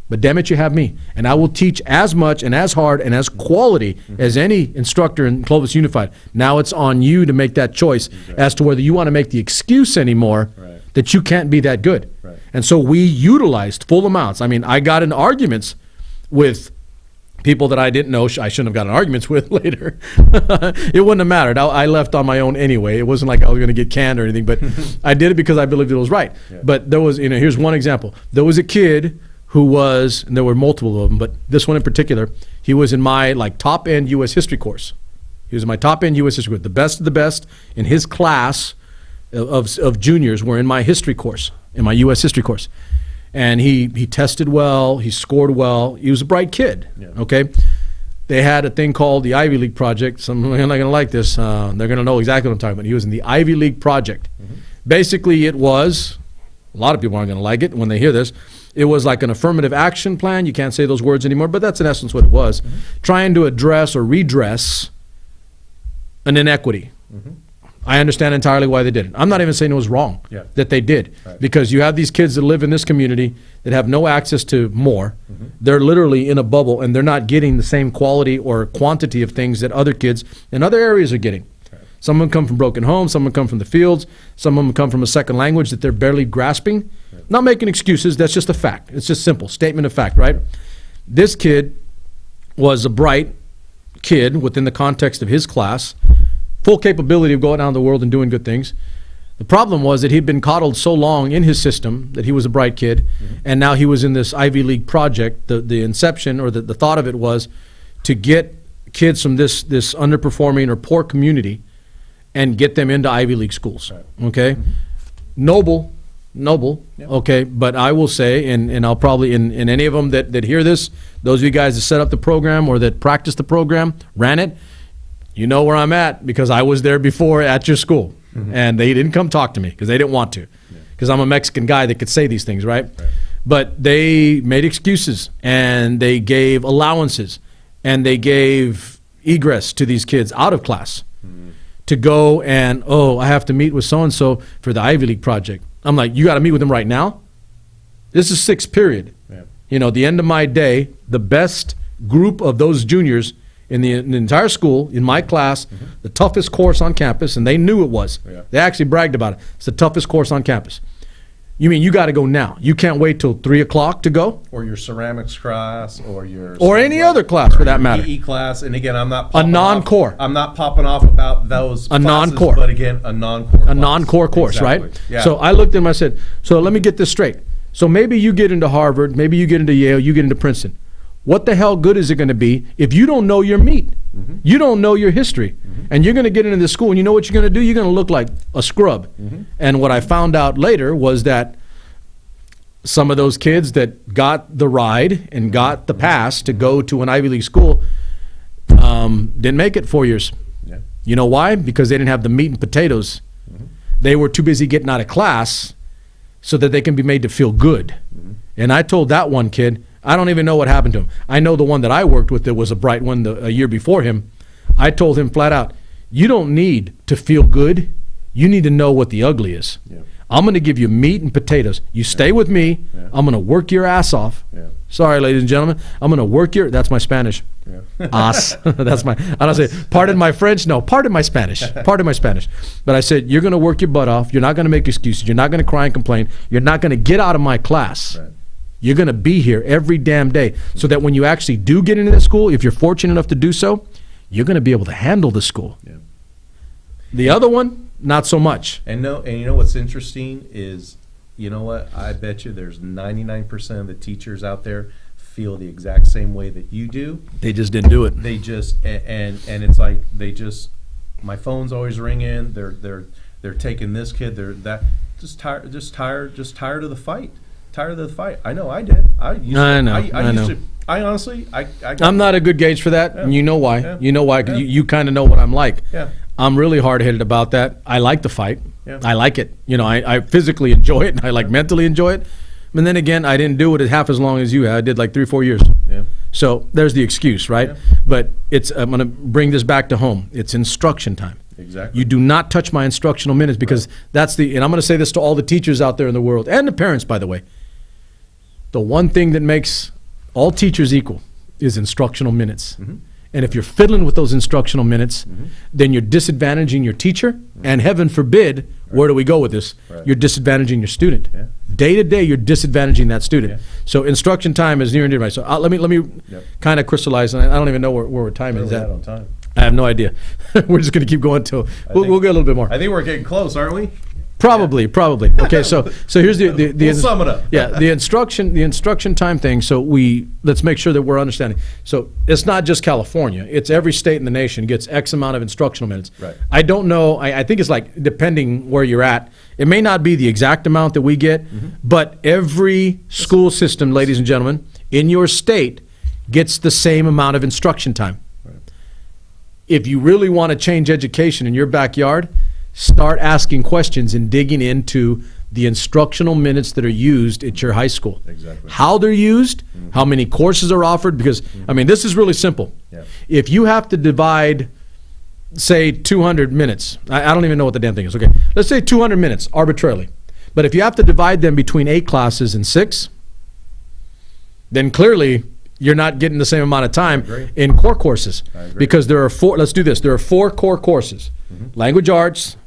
but damn it, you have me. And I will teach as much and as hard and as quality as any instructor in Clovis Unified. Now it's on you to make that choice as to whether you want to make the excuse anymore that you can't be that good. And so we utilized full amounts. I mean, I got in arguments with people that I didn't know I shouldn't have gotten arguments with later. It wouldn't have mattered. I left on my own anyway. It wasn't like I was going to get canned or anything, but I did it because I believed it was right. But there was, you know, here's one example. There was a kid who was, and there were multiple of them, but this one in particular, he was in my like top-end U.S. history course. He was in my top-end U.S. history course. The best of the best in his class of juniors were in my history course, in my U.S. history course. And he tested well, he scored well, he was a bright kid, okay? They had a thing called the Ivy League Project. Some are not going to like this. They're going to know exactly what I'm talking about. He was in the Ivy League Project. Basically, it was, a lot of people aren't going to like it when they hear this, it was like an affirmative action plan. You can't say those words anymore, but that's in essence what it was. Trying to address or redress an inequity. I understand entirely why they did it. I'm not even saying it was wrong that they did, because you have these kids that live in this community that have no access to more. They're literally in a bubble, and they're not getting the same quality or quantity of things that other kids in other areas are getting. Some of them come from broken homes, some of them come from the fields, some of them come from a second language that they're barely grasping. Not making excuses, that's just a fact. It's just simple, statement of fact, right? This kid was a bright kid within the context of his class, full capability of going out in the world and doing good things. The problem was that he'd been coddled so long in his system that he was a bright kid, and now he was in this Ivy League project. The inception or the thought of it was to get kids from this underperforming or poor community and get them into Ivy League schools, okay? Noble, okay, but I will say, and I'll probably, in any of them that hear this, those of you guys that set up the program or that practiced the program, ran it, you know where I'm at because I was there before at your school. And they didn't come talk to me because they didn't want to, because I'm a Mexican guy that could say these things, right? But they made excuses, and they gave allowances, and they gave egress to these kids out of class to go and, oh, I have to meet with so-and-so for the Ivy League project. I'm like, you got to meet with them right now? This is sixth period. Yeah. You know, at the end of my day, the best group of those juniors in the entire school, in my class, the toughest course on campus, and they knew it was. Yeah. They actually bragged about it. It's the toughest course on campus. You mean you got to go now? You can't wait till 3 o'clock to go? Or your ceramics class, or your any other class for that matter. PE class, and again, I'm not A popping non-core. I'm not popping off about those A classes, non-core. but again, a non-core. A class. non-core course, Exactly. right? Yeah. So I looked at him, I said, so let me get this straight. So maybe you get into Harvard, maybe you get into Yale, you get into Princeton. What the hell good is it going to be if you don't know your meat? You don't know your history. And you're going to get into this school, and you know what you're going to do? You're going to look like a scrub. And what I found out later was that some of those kids that got the ride and got the pass to go to an Ivy League school didn't make it 4 years. Yeah. You know why? Because they didn't have the meat and potatoes. They were too busy getting out of class so that they can be made to feel good. And I told that one kid, I don't even know what happened to him. I know the one that I worked with that was a bright one a year before him. I told him flat out, you don't need to feel good. You need to know what the ugly is. Yeah. I'm going to give you meat and potatoes. You stay with me. Yeah. I'm going to work your ass off. Yeah. Sorry, ladies and gentlemen. I'm going to work your, that's my Spanish. Yeah. Ass. That's my, I don't say, pardon my French. No, pardon my Spanish. Pardon my Spanish. But I said, you're going to work your butt off. You're not going to make excuses. You're not going to cry and complain. You're not going to get out of my class. Right. You're going to be here every damn day so that when you actually do get into the school, if you're fortunate enough to do so, you're going to be able to handle the school. Yeah. The other one, not so much. And you know what's interesting is, you know what? I bet you there's 99% of the teachers out there feel the exact same way that you do. They just didn't do it. They just and it's like they just, my phone's always ringing. They're taking this kid. They're that just tired of the fight. Tired of the fight. I know I did. I know. I honestly, I'm not a good gauge for that, and you know why. Yeah. You know why, 'cause Yeah. you kind of know what I'm like. Yeah. I'm really hard-headed about that. I like the fight. Yeah. I like it. You know, I physically enjoy it, and I like mentally enjoy it. And then again, I didn't do it half as long as you had. I did like 3 or 4 years. Yeah. So there's the excuse, right? Yeah. But I'm going to bring this back to home. It's instruction time. Exactly. You do not touch my instructional minutes because that's and I'm going to say this to all the teachers out there in the world, and the parents, by the way. The one thing that makes all teachers equal is instructional minutes. And if you're fiddling with those instructional minutes, then you're disadvantaging your teacher, and heaven forbid, where do we go with this? Right. You're disadvantaging your student. Yeah. Day to day, you're disadvantaging that student. Yeah. So instruction time is near and dear to my. So let me kind of crystallize, and I don't even know where time Where is we at. at on time? I have no idea. We're just going to keep going till we'll get a little bit more. I think we're getting close, aren't we? Probably. Okay, so here's the We'll sum it up. Yeah, the instruction time thing. So let's make sure that we're understanding. So it's not just California; it's every state in the nation gets X amount of instructional minutes. Right. I don't know. I think it's like depending where you're at. It may not be the exact amount that we get, but every school system, ladies and gentlemen, in your state gets the same amount of instruction time. Right. If you really want to change education in your backyard, start asking questions and digging into the instructional minutes that are used at your high school. Exactly. How they're used, how many courses are offered, because, I mean, this is really simple. Yeah. If you have to divide, say, 200 minutes, I don't even know what the damn thing is, okay. Let's say 200 minutes, arbitrarily. But if you have to divide them between 8 classes and 6, then clearly you're not getting the same amount of time in core courses. I agree. Because there are 4, let's do this, there are 4 core courses. Language arts,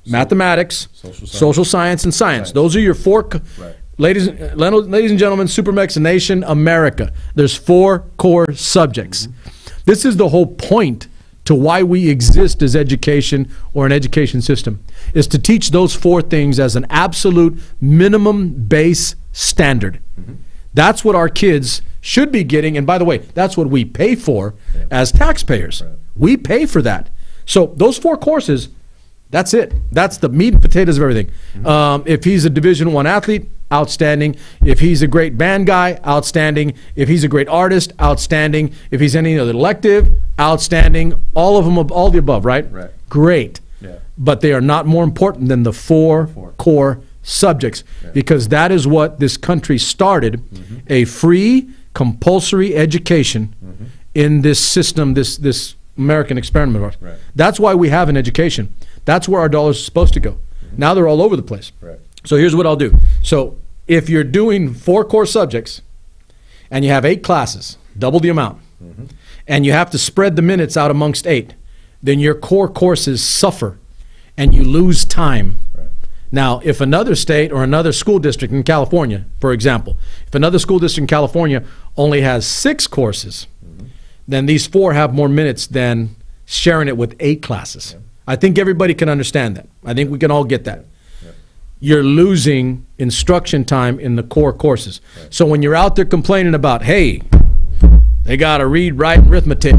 mathematics, social science, and science. Those are your 4. Right. Ladies and gentlemen, SuperMex Nation, America. There's 4 core subjects. This is the whole point to why we exist as education or an education system, is to teach those 4 things as an absolute minimum base standard. That's what our kids should be getting, and by the way, that's what we pay for as taxpayers. Right. We pay for that. So those 4 courses, that's it. That's the meat and potatoes of everything. If he's a Division I athlete, outstanding. If he's a great band guy, outstanding. If he's a great artist, outstanding. If he's any other elective, outstanding. All of them, all the above, right? Right. Great. Yeah. But they are not more important than the 4 core subjects, because that is what this country started, a free compulsory education in this system, this American experiment of ours. Right. That's why we have an education. That's where our dollars are supposed to go. Now they're all over the place. Right. So here's what I'll do. So if you're doing 4 core subjects and you have 8 classes, double the amount, and you have to spread the minutes out amongst 8, then your core courses suffer and you lose time. Right. Now, if another state or another school district in California, for example, if another school district in California only has 6 courses, then these 4 have more minutes than sharing it with 8 classes. Yeah. I think everybody can understand that. I think we can all get that. Yeah. You're losing instruction time in the core courses. Right. So when you're out there complaining about, hey, they got to read, write, and arithmetic,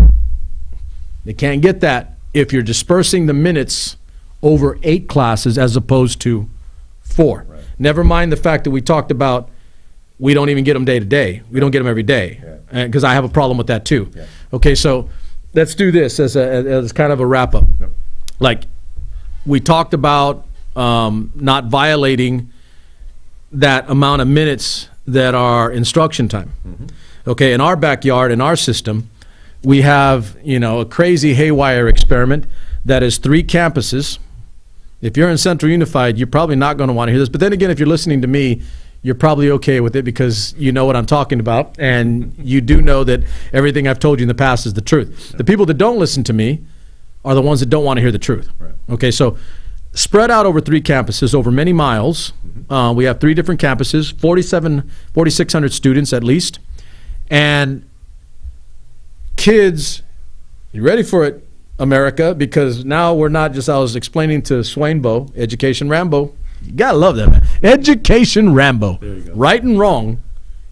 they can't get that if you're dispersing the minutes over 8 classes as opposed to 4. Right. Never mind the fact that we talked about we don't even get them day to day. We don't get them every day, because I have a problem with that too. Yeah. Okay, so let's do this as kind of a wrap up. Yep. Like we talked about not violating that amount of minutes that are instruction time. Okay, in our backyard, in our system, we have, a crazy haywire experiment that is 3 campuses. If you're in Central Unified, you're probably not going to want to hear this. But then again, if you're listening to me, you're probably okay with it because you know what I'm talking about, and you do know that everything I've told you in the past is the truth. The people that don't listen to me are the ones that don't want to hear the truth. Right. Okay, so spread out over 3 campuses, over many miles. We have 3 different campuses, 4,600 students at least. And kids, you ready for it, America? Because now we're not just, I was explaining to Swain, Education Rambo. You gotta love that, man. Education Rambo. There you go. Right and wrong.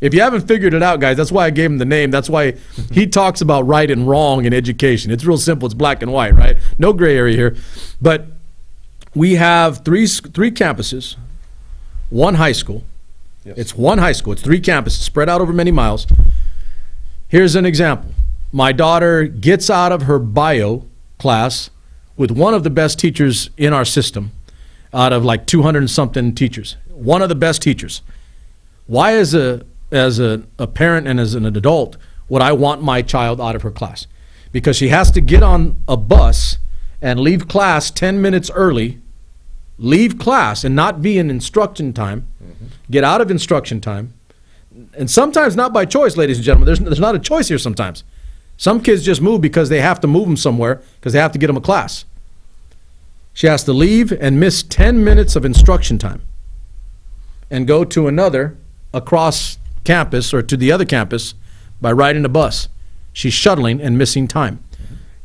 If you haven't figured it out, guys, that's why I gave him the name. That's why he talks about right and wrong in education. It's real simple. It's black and white, right? No gray area here. But we have three campuses, 1 high school. Yes. It's 1 high school. It's 3 campuses spread out over many miles. Here's an example. My daughter gets out of her bio class with one of the best teachers in our system, out of like 200 and something teachers. One of the best teachers. Why, as a parent and as an adult, would I want my child out of her class? Because she has to get on a bus and leave class 10 minutes early, leave class and not be in instruction time, get out of instruction time, and sometimes not by choice, ladies and gentlemen. There's not a choice here sometimes. Some kids just move because they have to move them somewhere because they have to get them a class. She has to leave and miss 10 minutes of instruction time and go to another across campus or to the other campus by riding a bus. She's shuttling and missing time.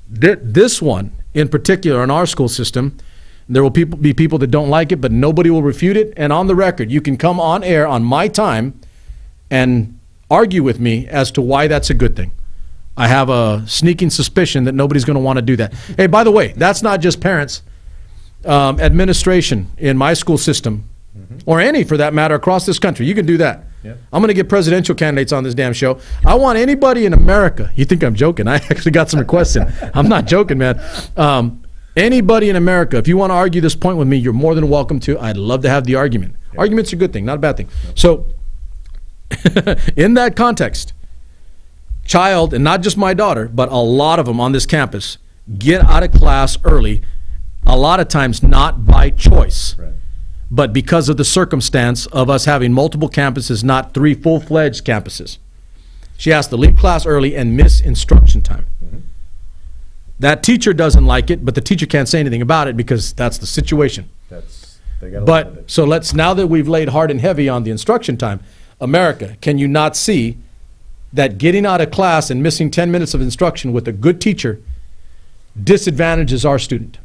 This one in particular in our school system, there will be people that don't like it, but nobody will refute it. And on the record, you can come on air on my time and argue with me as to why that's a good thing. I have a sneaking suspicion that nobody's going to want to do that. Hey, by the way, that's not just parents. Administration in my school system, or any for that matter across this country, you can do that. Yeah. I'm going to get presidential candidates on this damn show. I want anybody in America. You think I'm joking? I actually got some requests in. I'm not joking, man. Anybody in America, if you want to argue this point with me, you're more than welcome to. I'd love to have the argument. Yeah. Argument's a good thing, not a bad thing. No. So in that context, child, and not just my daughter, but a lot of them on this campus, get out of class early, a lot of times not by choice, Right. but because of the circumstance of us having multiple campuses, not 3 full-fledged campuses. She has to leave class early and miss instruction time. That teacher doesn't like it, but the teacher can't say anything about it because that's the situation. They gotta live with it. So now that we've laid hard and heavy on the instruction time, America, can you not see that getting out of class and missing 10 minutes of instruction with a good teacher disadvantages our student?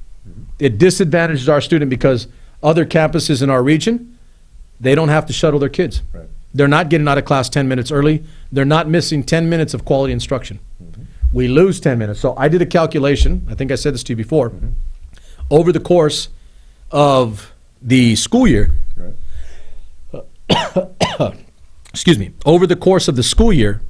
It disadvantages our student because other campuses in our region, they don't have to shuttle their kids. Right. They're not getting out of class 10 minutes early. They're not missing 10 minutes of quality instruction. We lose 10 minutes. So I did a calculation. I think I said this to you before. Over the course of the school year, excuse me, over the course of the school year,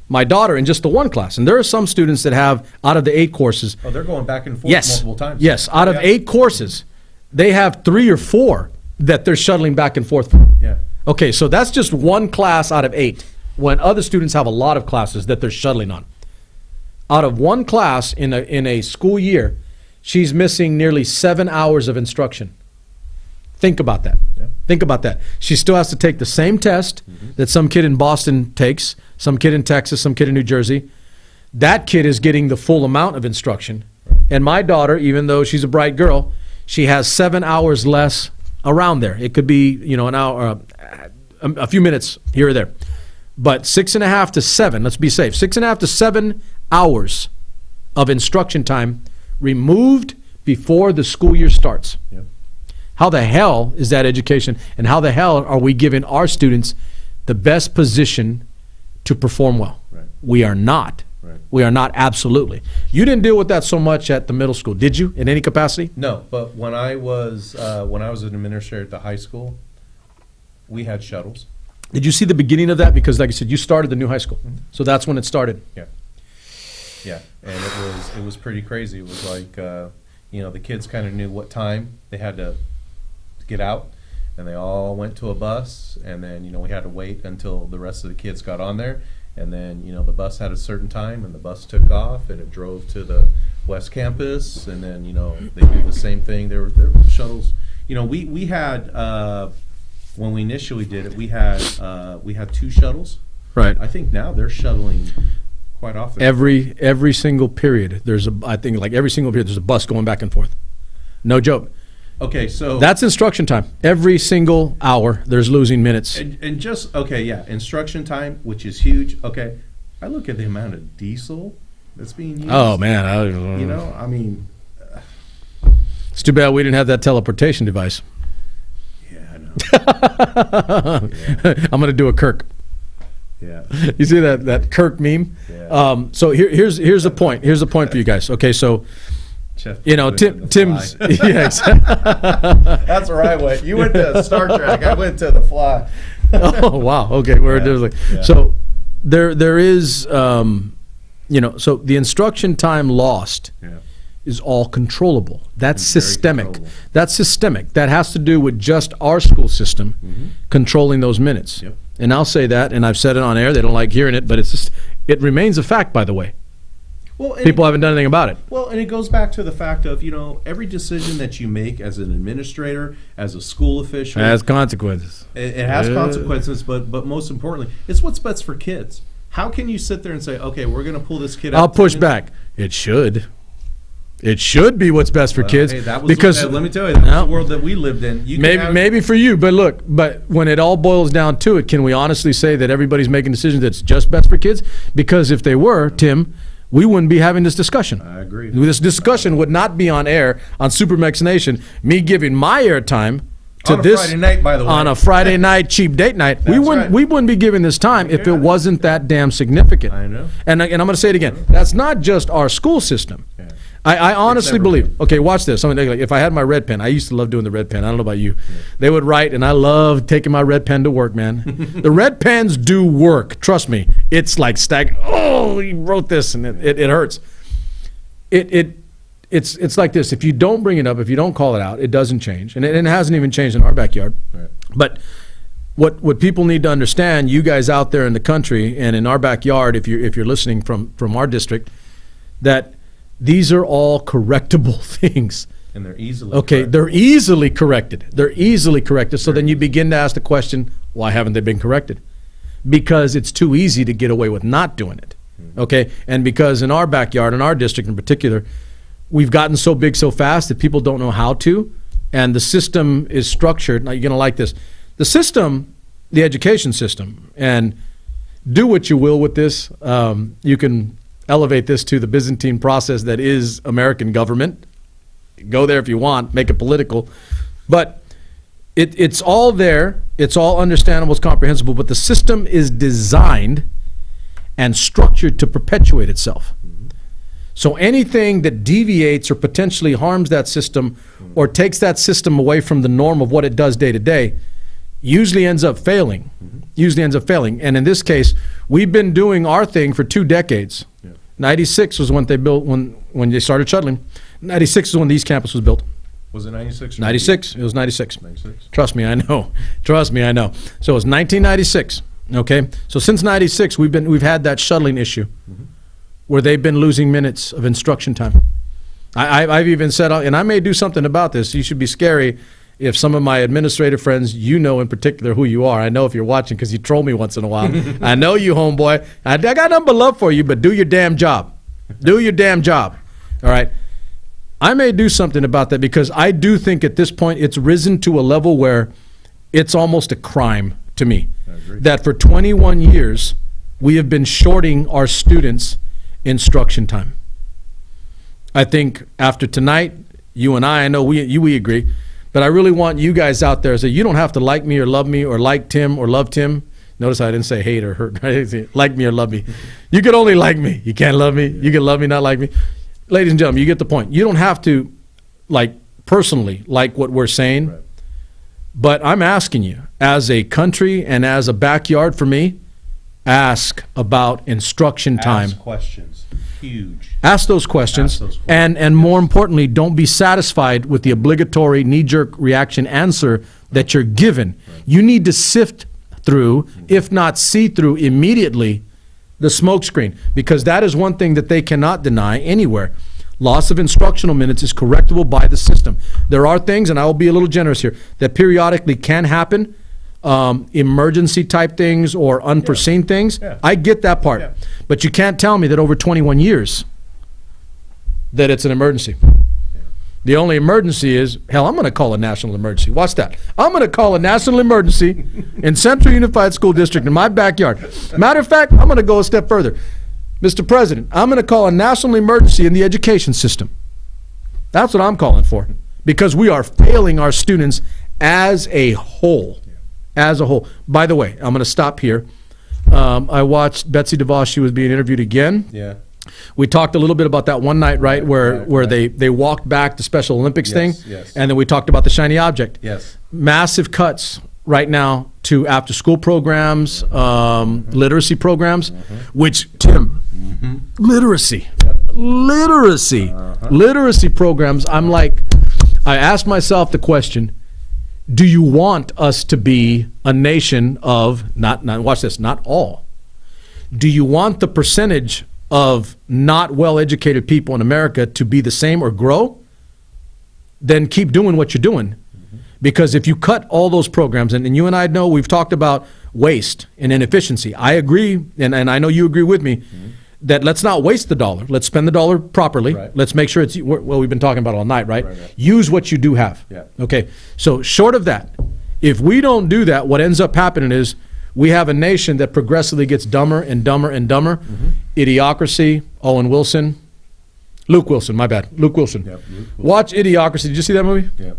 my daughter in just the 1 class, and there are some students that have, out of the 8 courses. Oh, they're going back and forth multiple times. Yes, out of 8 courses, they have 3 or 4 that they're shuttling back and forth. Yeah. Okay, so that's just 1 class out of 8, when other students have a lot of classes that they're shuttling on. out of one class in a school year, she's missing nearly 7 hours of instruction. Think about that. Yeah. Think about that. She still has to take the same test that some kid in Boston takes, some kid in Texas, some kid in New Jersey. That kid is getting the full amount of instruction. And my daughter, even though she's a bright girl, she has 7 hours less around there. It could be, an hour, a few minutes here or there. But 6.5 to 7, let's be safe, 6.5 to 7 hours of instruction time removed before the school year starts. Yep. How the hell is that education, and how the hell are we giving our students the best position to perform well? Right. We are not. Right. We are not, absolutely. You didn't deal with that so much at the middle school, did you, in any capacity? No, but when I was an administrator at the high school, we had shuttles. Did you see the beginning of that? Because like I said, you started the new high school. So that's when it started. Yeah. Yeah, and it was pretty crazy. It was like, the kids kind of knew what time they had to get out, and they all went to a bus, and then, we had to wait until the rest of the kids got on there, and then, the bus had a certain time, and the bus took off, and it drove to the West Campus, and then, they did the same thing. There were shuttles. We had, when we initially did it, we had 2 shuttles. Right. I think now they're shuttling quite often. Every single period, there's every single period, there's a bus going back and forth. No joke. Okay, so That's instruction time. Every single hour, there's losing minutes. and just instruction time, which is huge. Okay, I look at the amount of diesel that's being used. Oh, man. I mean, It's too bad we didn't have that teleportation device. yeah, I know. I'm going to do a Kirk. Yeah, You see that Kirk meme? Yeah. So here's the point. Here's the point for you guys. Okay, so Tim's yeah, exactly. That's where I went. You went to Star Trek. I went to The Fly. Oh wow. Okay, Yeah. So there is so the instruction time lost is all controllable. That's It's very systemic. controllable. That's systemic. That has to do with just our school system controlling those minutes. Yep. And I'll say that, and I've said it on air. They don't like hearing it, but it remains a fact, by the way. Well, People haven't done anything about it. Well, and it goes back to the fact of, every decision that you make as an administrator, as a school official, It has consequences. it has consequences, but most importantly, it's what's best for kids. How can you sit there and say, okay, we're going to pull this kid out? I'll push back. It should. It should be what's best for kids. Hey, that was because let me tell you, that was the world that we lived in. You maybe for you, but when it all boils down to it, can we honestly say that everybody's making decisions that's just best for kids? Because if they were, Tim, we wouldn't be having this discussion. I agree. This discussion would not be on air on SuperMex Nation. Me giving my airtime to on a this Friday night, by the way. on a Friday night cheap date night. We right. wouldn't be giving this time if it wasn't that damn significant. I know. And I'm going to say it again. That's not just our school system. Yeah. I honestly never believe. been. Okay, watch this. If I had my red pen, I used to love doing the red pen. I don't know about you. They would write, and I love taking my red pen to work, man. The red pens do work. Trust me. It's like oh, you wrote this, and it hurts. It's like this. If you don't bring it up, if you don't call it out, it doesn't change, and it hasn't even changed in our backyard. Right. But what people need to understand, you guys out there in the country and in our backyard, if you're listening from our district, that these are all correctable things. And they're easily corrected. They're easily corrected. They're easily corrected. So then you begin to ask the question, why haven't they been corrected? Because it's too easy to get away with not doing it. Okay? And because in our backyard, in our district in particular, we've gotten so big so fast that people don't know how to, and the system is structured. Now you're going to like this. The system, the education system, and do what you will with this. You can elevate this to the Byzantine process that is American government. Go there if you want, make it political. But it's all there. It's all understandable, it's comprehensible, but the system is designed and structured to perpetuate itself. So anything that deviates or potentially harms that system or takes that system away from the norm of what it does day to day usually ends up failing. And in this case, we've been doing our thing for 2 decades. 96 was when they built, when they started shuttling. 96 is when the East Campus was built. Was it 96? 96. It was 96. 96. Trust me, I know. Trust me, I know. So it was 1996. Okay. So since 96, we've had that shuttling issue. where they've been losing minutes of instruction time. I've even said, and I may do something about this. You should be scary if some of my administrative friends, you know in particular who you are. I know if you're watching because you troll me once in a while. I know you, homeboy. I got nothing but love for you, but do your damn job. Do your damn job. All right? I may do something about that because I do think at this point it's risen to a level where it's almost a crime to me that for 21 years we have been shorting our students instruction time. I think after tonight, you and I know we agree, but I really want you guys out there to say you don't have to like me or love me or like Tim or love Tim. Notice I didn't say hate or hurt. Right? Like me or love me. You can only like me. You can't love me. You can love me, not like me. Ladies and gentlemen, you get the point. You don't have to personally like what we're saying, right. But I'm asking you, as a country and as a backyard for me, ask about instruction time. Ask questions. Huge. Ask those questions. And more importantly, don't be satisfied with the obligatory knee-jerk reaction answer that you're given. Right. You need to sift through, if not see through immediately, the smokescreen, because that is one thing that they cannot deny anywhere. Loss of instructional minutes is correctable by the system. There are things, and I will be a little generous here, that periodically can happen, emergency type things or unforeseen things. Yeah. I get that part. Yeah. But you can't tell me that over 21 years that it's an emergency. Yeah. The only emergency is, hell, I'm going to call a national emergency. Watch that. I'm going to call a national emergency in Central Unified School District in my backyard. Matter of fact, I'm going to go a step further. Mr. President, I'm going to call a national emergency in the education system. That's what I'm calling for, because we are failing our students as a whole. As a whole. By the way, I'm going to stop here. I watched Betsy DeVos. She was being interviewed again. Yeah. We talked a little bit about that one night, right, where they walked back the Special Olympics thing, and then we talked about the shiny object. Yes. Massive cuts right now to after-school programs, literacy programs, which, Tim, literacy programs, I'm like, I asked myself the question, do you want us to be a nation of, not watch this, not all. Do you want the percentage of not well-educated people in America to be the same or grow? Then keep doing what you're doing. Because if you cut all those programs, and you and I know we've talked about waste and inefficiency. I agree, and I know you agree with me, that let's not waste the dollar. Let's spend the dollar properly. Right. Let's make sure it's, well, we've been talking about it all night, right? Use what you do have. Yeah. Okay, so short of that, if we don't do that, what ends up happening is we have a nation that progressively gets dumber and dumber and dumber. Idiocracy, Luke Wilson, my bad, Luke Wilson. Yep, Luke Wilson. Watch Idiocracy. Did you see that movie? Yeah.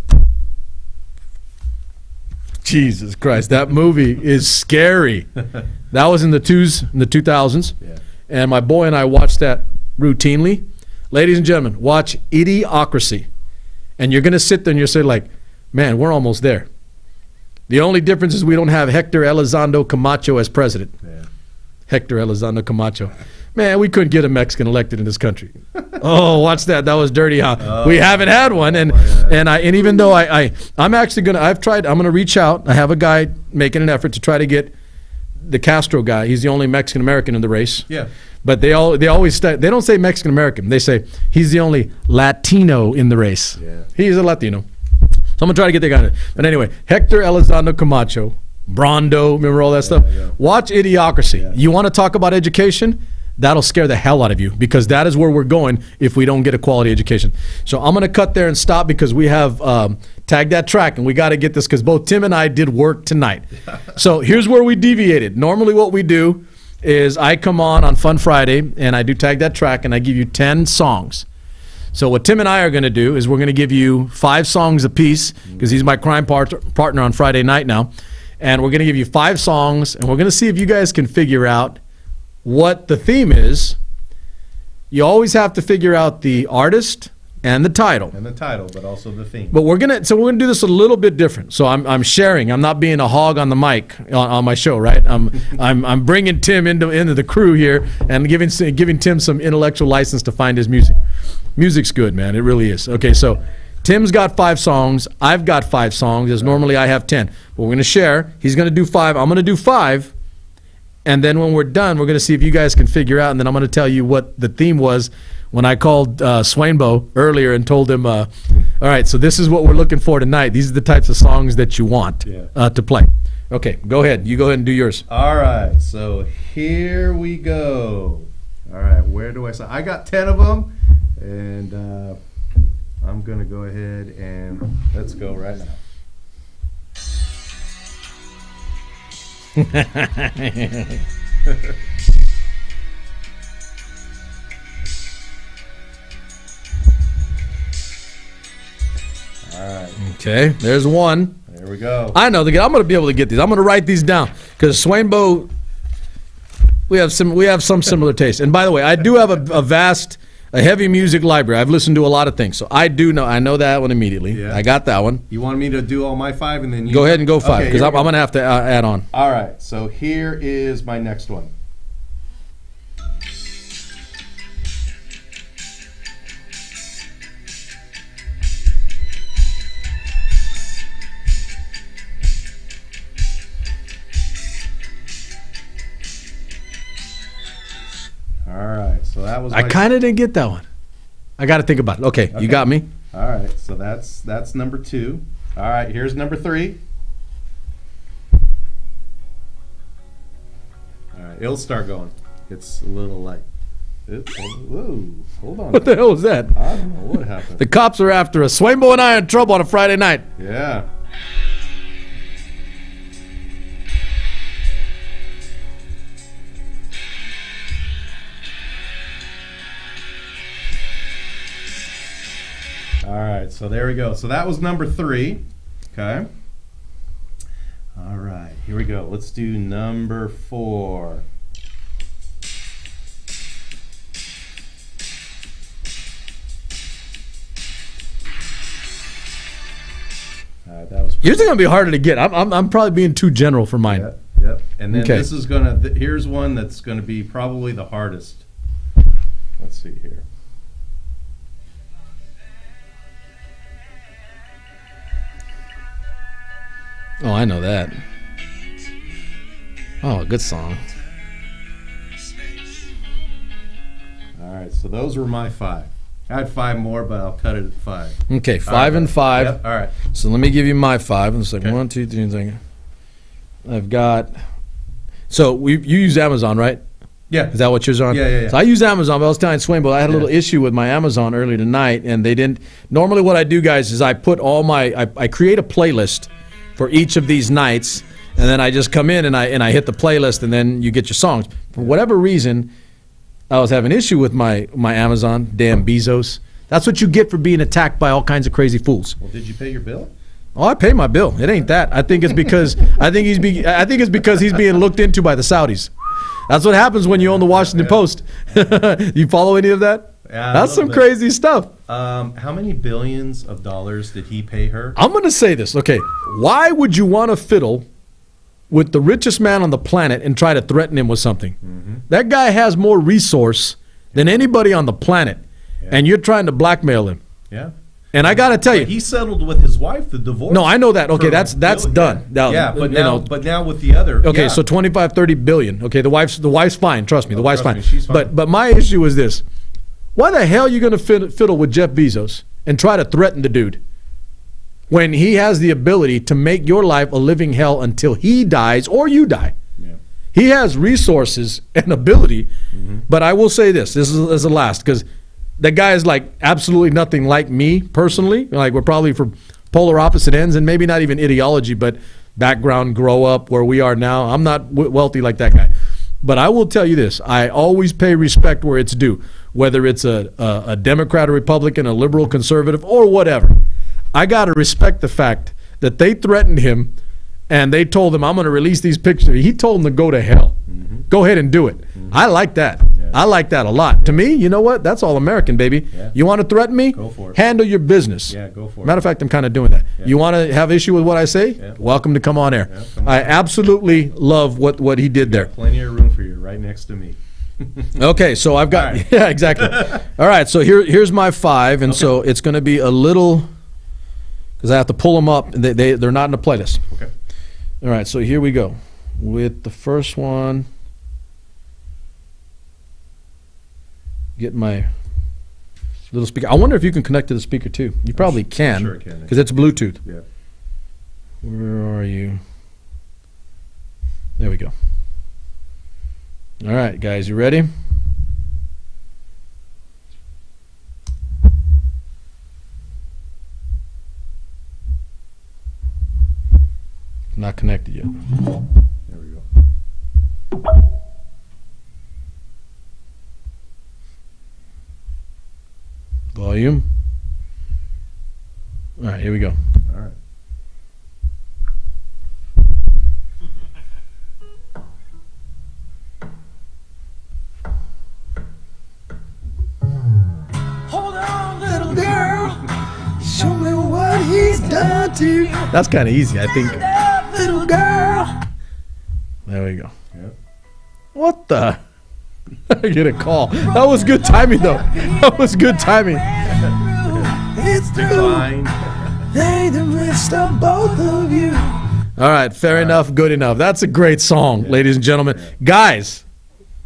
Jesus Christ, that movie is scary. That was in the 2000s. Yeah. And my boy and I watched that routinely. Ladies and gentlemen, watch Idiocracy. And you're going to sit there and you'll say, like, man, we're almost there. The only difference is we don't have Hector Elizondo Camacho as president. Yeah. Hector Elizondo Camacho. Man, we couldn't get a Mexican elected in this country. Oh, watch that. That was dirty, huh? Oh, we haven't had one. And even though I'm actually going to, I'm going to reach out. I have a guy making an effort to try to get the Castro guy. He's the only Mexican American in the race. Yeah. But they don't say Mexican American. They say he's the only Latino in the race. Yeah. He's a Latino. So I'm gonna try to get that guy. But anyway, Hector Elizondo Camacho, Brondo, remember all that stuff? Yeah. Watch Idiocracy. Yeah. You want to talk about education? That'll scare the hell out of you, because that is where we're going if we don't get a quality education. So I'm gonna cut there and stop, because we have tagged that track, and we got to get this, because both Tim and I did work tonight. So here's where we deviated. Normally what we do is I come on Fun Friday and I do tag that track, and I give you 10 songs. So what Tim and I are going to do is we're going to give you 5 songs apiece, because he's my crime partner on Friday night now. And we're going to give you 5 songs, and we're going to see if you guys can figure out what the theme is. You always have to figure out the artist and the title. And the title, but also the theme. But we're gonna do this a little bit different. So I'm sharing. I'm not being a hog on the mic on my show, right? I'm bringing Tim into the crew here and giving Tim some intellectual license to find his music. Music's good, man. It really is. Okay, so Tim's got 5 songs. I've got 5 songs. As normally I have 10. But we're gonna share. He's gonna do 5. I'm gonna do 5. And then when we're done, we're going to see if you guys can figure out, and then I'm going to tell you what the theme was when I called Swain earlier and told him, all right, so this is what we're looking for tonight. These are the types of songs that you want to play. Okay, go ahead. You go ahead and do yours. All right, so here we go. All right, where do I start? I got 10 of them, and I'm going to go ahead and let's go right now. All right. Okay, there's one. There we go. I know. I'm going to be able to get these. I'm going to write these down because Swainbo, we have some similar taste. And by the way, I do have a heavy music library. I've listened to a lot of things, so I know that one immediately. Yeah. I got that one. You want me to do all my 5 and then you go ahead and go 5 because I'm going to have to add on. All right. So here is my next one. So that was. I kind of didn't get that one. I got to think about it. Okay, you got me. All right, so that's number 2. All right, here's number 3. All right, it'll start going. It's a little like, whoa, hold on. What the hell was that? I don't know what happened. The cops are after us. Swainbo and I are in trouble on a Friday night. Yeah. All right, so there we go. So that was number 3. Okay. All right, here we go. Let's do number 4. All right, that was. Yours is gonna be harder to get. I'm probably being too general for mine. Yep. And then this is gonna. Here's one that's gonna be probably the hardest. Let's see here. Oh, I know that. Oh, a good song. All right, so those were my 5. I had 5 more, but I'll cut it at 5. Okay, 5 and 5. Yep, all right. So let me give you my 5. It's like 1, 2, 3. Second. I've got. So you use Amazon, right? Yeah. Is that what yours are on? Yeah. So I use Amazon, but I was telling Swain, I had a little issue with my Amazon earlier tonight, and they didn't. Normally, what I do, guys, is I put all my. I create a playlist for each of these nights, and then I just come in and I hit the playlist, and then you get your songs. For whatever reason, I was having an issue with my Amazon. Damn Bezos. That's what you get for being attacked by all kinds of crazy fools. Well, did you pay your bill? Oh, I pay my bill. It ain't that. I think it's because he's being looked into by the Saudis. That's what happens when you own the Washington Post. You follow any of that? Yeah, that's some crazy stuff. How many billions of dollars did he pay her? I'm going to say this. Okay, why would you want to fiddle with the richest man on the planet and try to threaten him with something? Mm-hmm. That guy has more resource than anybody on the planet, and you're trying to blackmail him. Yeah. And I got to tell you, he settled with his wife the divorce. No, I know that. Okay, that's done. Yeah, but now with the other. Okay, so 25, 30 billion. Okay, the wife's fine. Trust me, the wife's fine. She's fine. But my issue is this. Why the hell are you going to fiddle with Jeff Bezos and try to threaten the dude when he has the ability to make your life a living hell until he dies or you die? Yeah. He has resources and ability, but I will say this is the last, because that guy is like absolutely nothing like me personally. Like, we're probably for polar opposite ends, and maybe not even ideology, but background, grow up where we are now. I'm not wealthy like that guy. But I will tell you this. I always pay respect where it's due, whether it's a Democrat or Republican, a liberal, conservative, or whatever. I got to respect the fact that they threatened him and they told him, I'm going to release these pictures. He told them to go to hell. Go ahead and do it. I like that. Yeah. I like that a lot. To me, you know what? That's all American, baby. Yeah. You want to threaten me? Go for it. Handle your business. Yeah, go for it. Matter of fact, I'm kind of doing that. Yeah. You want to have issue with what I say? Yeah. Welcome to come on air. Yeah, I absolutely love what he did there. Plenty of room for you right next to me. Okay, so I've got right. Yeah, exactly. All right, so here's my 5, and so it's going to be a little, because I have to pull them up. They're not in the playlist. Okay. All right, so here we go with the first one. Get my little speaker. I wonder if you can connect to the speaker too. You probably can. Sure I can. Because it's Bluetooth. Yeah. Where are you? There we go. All right, guys, you ready? Not connected yet. There we go. Volume. All right, here we go. All right. Hold on, little girl. Show me what he's done to you. That's kind of easy, I think. Little girl. There we go. Yep. What the? I get a call. That was good timing, though. That was good timing. It's Fine. Hey, the rest of both of you. All right, fair enough, good enough. That's a great song, ladies and gentlemen. Guys,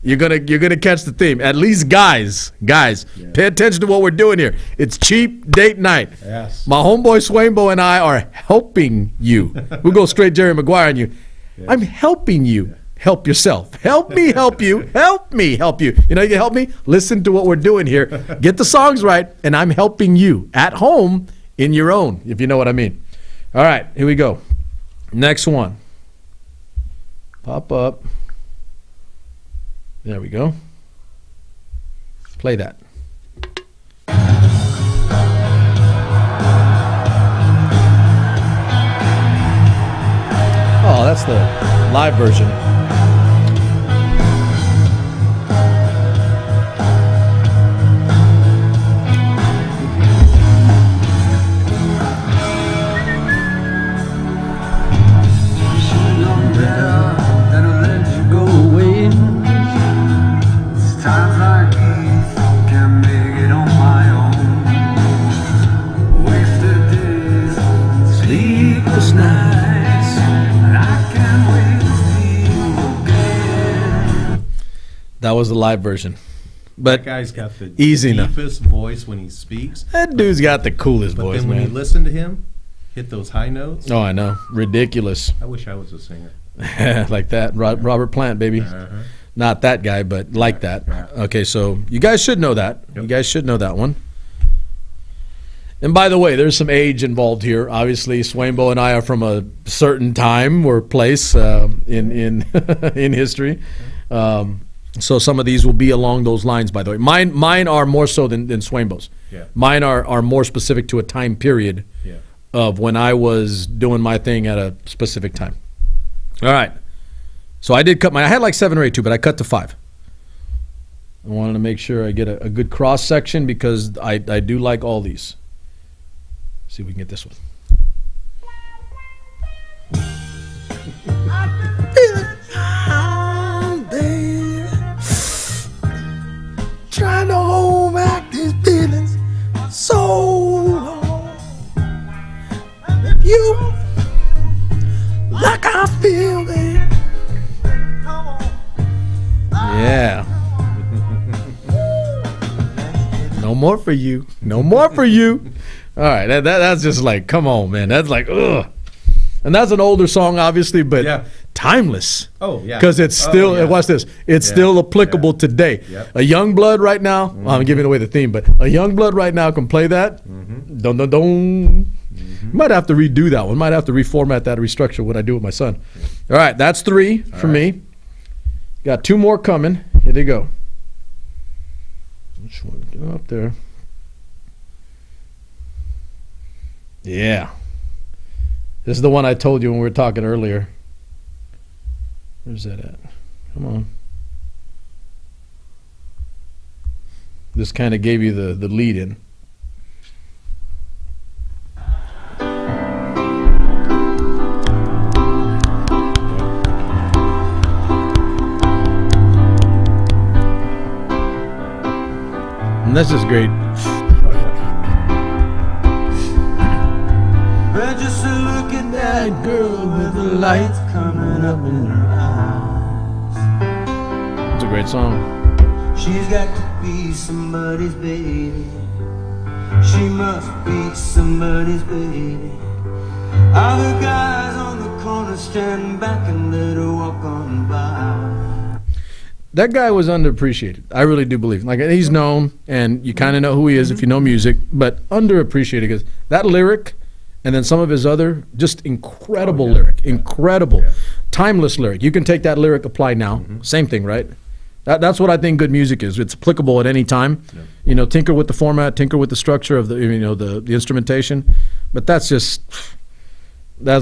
you're gonna catch the theme. At least guys, pay attention to what we're doing here. It's cheap date night. Yes. My homeboy Swainbo and I are helping you. We'll go straight Jerry Maguire on you. Yeah. I'm helping you. Help yourself. Help me help you. Help me help you. You know, you can help me? Listen to what we're doing here. Get the songs right, and I'm helping you at home in your own, if you know what I mean. All right, here we go. Next one. Pop up. There we go. Play that. Oh, that's the live version. That was the live version. But That guy's got the easy enough. deepest voice when he speaks. That dude's got the coolest But voice, then when you man. listen to him, hit those high notes. Oh, I know. Ridiculous. I wish I was a singer. Like that. Robert Plant, baby. Uh-huh. Not that guy, but like that. Yeah. Okay, so you guys should know that. Yep. You guys should know that one. And by the way, there's some age involved here. Obviously, Swainbo and I are from a certain time or place in in history. So some of these will be along those lines, by the way. Mine are more so than Swainbo's. Yeah. Mine are more specific to a time period Yeah. of when I was doing my thing at a specific time. All right. So I did cut I had like 7 or 8 too, but I cut to 5. I wanted to make sure I get a good cross section because I do like all these. See if we can get this one. Trying to hold back these feelings so long. You like I feel it. Yeah. No more for you. No more for you. All right, that's just like, come on, man. That's like, ugh. And that's an older song, obviously, but Yeah. timeless. Oh, yeah. Because it's still, yeah. watch this, it's Yeah. still applicable Yeah. today. Yep. A young blood right now, well, I'm giving away the theme, but a young blood right now can play that. Dun, dun, dun. Might have to redo that one. Might have to reformat that, restructure what I do with my son. All right, that's 3 for me. Got 2 more coming. Here they go. Which one? Get up there. Yeah. This is the one I told you when we were talking earlier. Where's that at? Come on. This kind of gave you the lead in. And that's just great. Just a look at that girl with the lights coming up in her eyes. It's a great song. She's got be somebody's baby. She must be somebody's baby. Other guys on the corner stand back and let her walk on by. That guy was underappreciated. I really do believe. Like, he's known, and you kind of know who he is if you know music, but underappreciated because that lyric, and then some of his other just incredible lyric, incredible, timeless lyric. You can take that lyric, apply now. Same thing, right? That's what I think good music is. It's applicable at any time. Yeah. You know, tinker with the format, tinker with the structure of the, you know, the instrumentation, but that's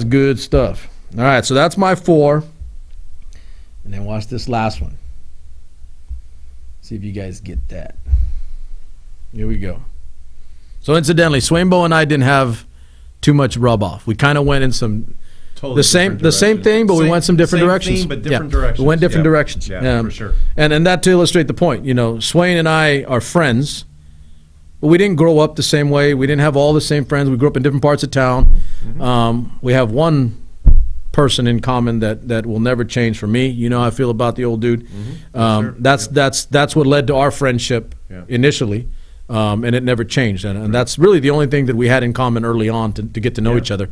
good stuff. All right, so that's my 4, and then watch this last one. See if you guys get that. Here we go. So incidentally, Swainbo and I didn't have too much rub off. We kind of went in some the same thing, but we went some different directions. Theme, but different directions. We went different directions. Yeah, for sure. And that to illustrate the point, you know, Swain and I are friends, but we didn't grow up the same way. We didn't have all the same friends. We grew up in different parts of town. We have one person in common that will never change for me. You know how I feel about the old dude. Sure. That's what led to our friendship initially. And it never changed, and that's really the only thing that we had in common early on to get to know each other.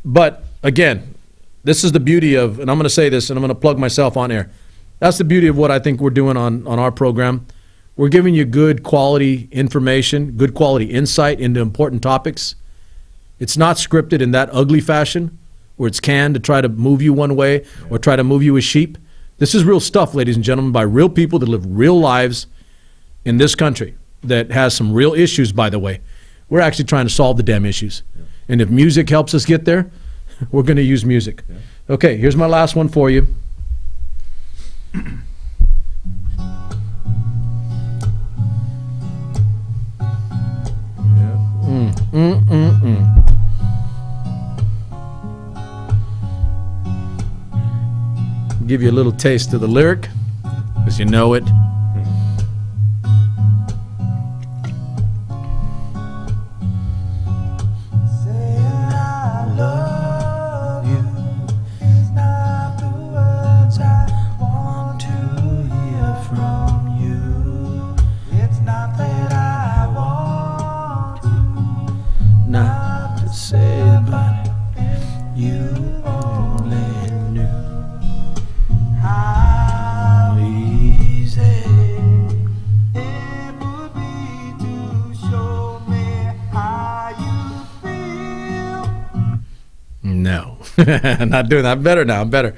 But again, this is the beauty of, and I'm going to say this, and I'm going to plug myself on air. That's the beauty of what I think we're doing on our program. We're giving you good quality information, good quality insight into important topics. It's not scripted in that ugly fashion where it's canned to try to move you one way or try to move you as sheep. This is real stuff, ladies and gentlemen, by real people that live real lives in this country that has some real issues, by the way. We're actually trying to solve the damn issues. And if music helps us get there, we're going to use music. Okay, here's my last one for you. Give you a little taste of the lyric, because you know it. No, not doing that. I'm better now. I'm better.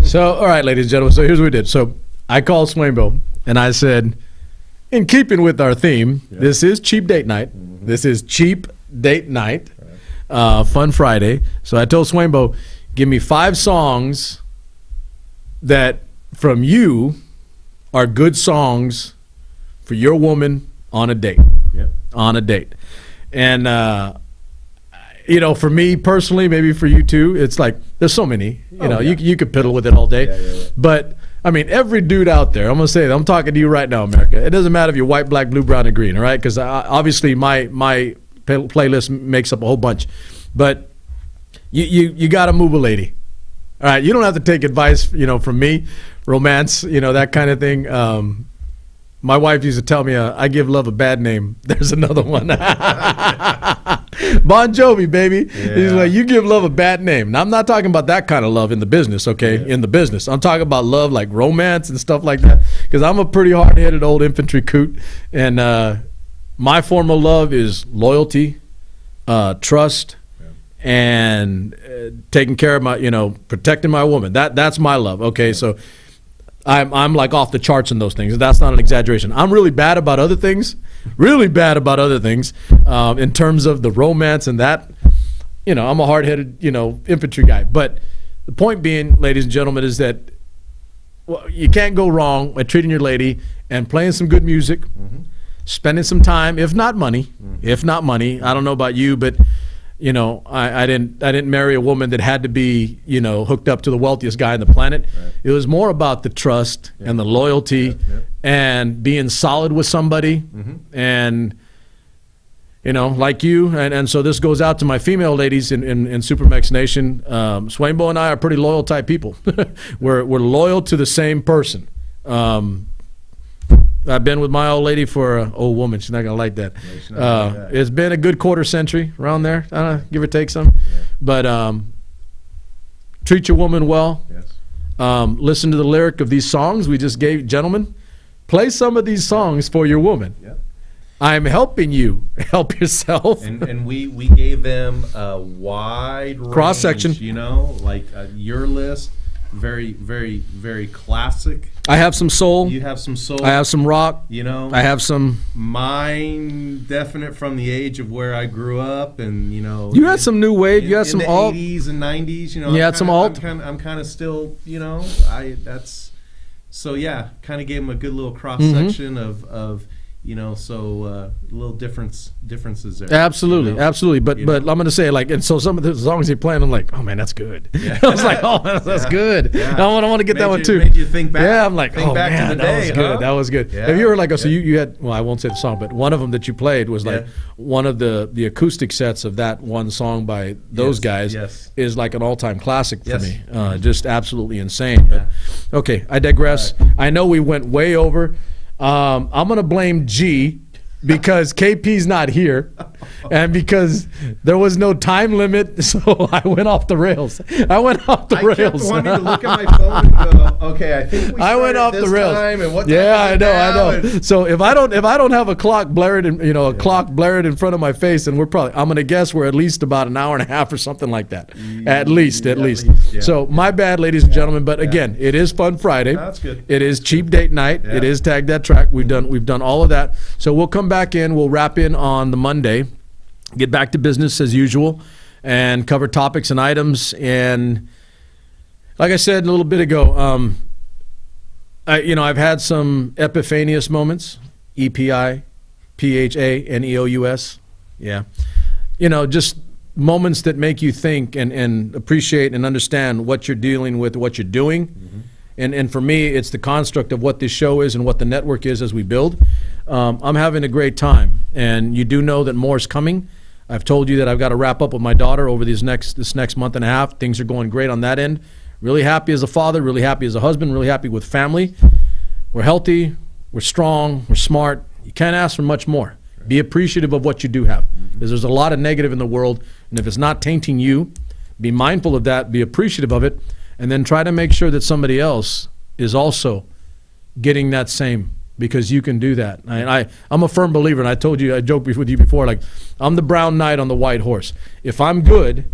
So, all right, ladies and gentlemen. So here's what we did. So I called Swainbo and I said, in keeping with our theme, this is cheap date night. This is cheap date night, Fun Friday. So I told Swainbo, give me 5 songs that from you are good songs for your woman on a date. On a date. And you know, for me personally, maybe for you too, it's like there's so many. You know, you could piddle with it all day. But I mean, every dude out there, I'm gonna say that I'm talking to you right now, America. It doesn't matter if you're white, black, blue, brown, and green, all right? Because obviously my playlist makes up a whole bunch. But you got to move a lady. All right, you don't have to take advice, you know, from me, romance, you know, that kind of thing. My wife used to tell me, I give love a bad name. There's another one. Bon Jovi, baby. He's like, you give love a bad name. Now, I'm not talking about that kind of love in the business, okay? In the business. I'm talking about love like romance and stuff like that, because I'm a pretty hard-headed old infantry coot. And my form of love is loyalty, trust, and taking care of my, you know, protecting my woman. That's my love, okay? So I'm like off the charts in those things. That's not an exaggeration. I'm really bad about other things, in terms of the romance and that. You know, I'm a hard-headed, you know, infantry guy. But the point being, ladies and gentlemen, is that you can't go wrong by treating your lady and playing some good music, spending some time, if not money. I don't know about you, but you know, I didn't marry a woman that had to be, you know, hooked up to the wealthiest guy on the planet. It was more about the trust and the loyalty and being solid with somebody. And, you know, like you. And so this goes out to my female ladies in SuperMex Nation. Swainbo and I are pretty loyal type people. We're loyal to the same person. I've been with my old lady for an old woman. She's not going to like that. Yeah, she's not gonna like that. It's been a good quarter century around there, give or take some. Yeah. But treat your woman well. Yes. Listen to the lyric of these songs we just gave. Gentlemen, play some of these songs for your woman. Yep. I'm helping you. Help yourself. And we gave them a wide range, Cross section. You know, like your list, very, very, very classic. I have some soul. You have some soul. I have some rock. You know, I have some. Mine definite from the age of where I grew up, and you know. You had some new wave. You had some in the alt. 80s and 90s. You know. You had some alt. I'm kind of still. You know. So yeah. Kind of gave them a good little cross Mm-hmm. section of. You know, so little differences there. Absolutely, you know? absolutely. But You I'm know? going to say, like, and so some of the songs you're playing, I'm like, oh man, that's good. Yeah. I was like, oh, that's good. Yeah. I want to get that one too. Made you think back. Yeah, I'm like, think oh back man, to the that day, was good. huh? That was good. Yeah. Have you ever so Yeah. you had, well, I won't say the song, but one of them that you played was like Yeah. one of the acoustic sets of that one song by those Yes, guys yes. is like an all-time classic for Yes. me. Just absolutely insane. Yeah. But okay, I digress. I know we went way over. I'm going to blame G. Because KP's not here, and because there was no time limit, so I went off the rails. I kept kept wanting to look at my phone and go, okay, I think we I went started off this the rails. time, and what Yeah, time I is it know. now? And- So if I don't have a clock blared in, clock blared in front of my face, then I'm gonna guess we're at least about an hour and a half or something like that. At least. yeah. So my bad, ladies and gentlemen. But again, it is Fun Friday. That's good. It is Cheap Date Night. Yeah. It is Tag That Track. We've done all of that. So we'll come back in. We'll wrap in on the Monday, get back to business as usual, and cover topics and items. And like I said a little bit ago, I've had some epiphanious moments. EPI, PHANEOUS. Yeah. Just moments that make you think and appreciate and understand what you're dealing with, what you're doing. Mm-hmm. And for me, it's the construct of what this show is and what the network is as we build. I'm having a great time, and you do know that more is coming. I've told you that I've got to wrap up with my daughter over this next month and a half. Things are going great on that end. Really happy as a father, really happy as a husband, really happy with family. We're healthy, we're strong, we're smart. You can't ask for much more. Be appreciative of what you do have, because there's a lot of negative in the world, and if it's not tainting you, be mindful of that, be appreciative of it, and then try to make sure that somebody else is also getting that same, because you can do that. I'm a firm believer, and I joked with you before, like, I'm the brown knight on the white horse. If I'm good,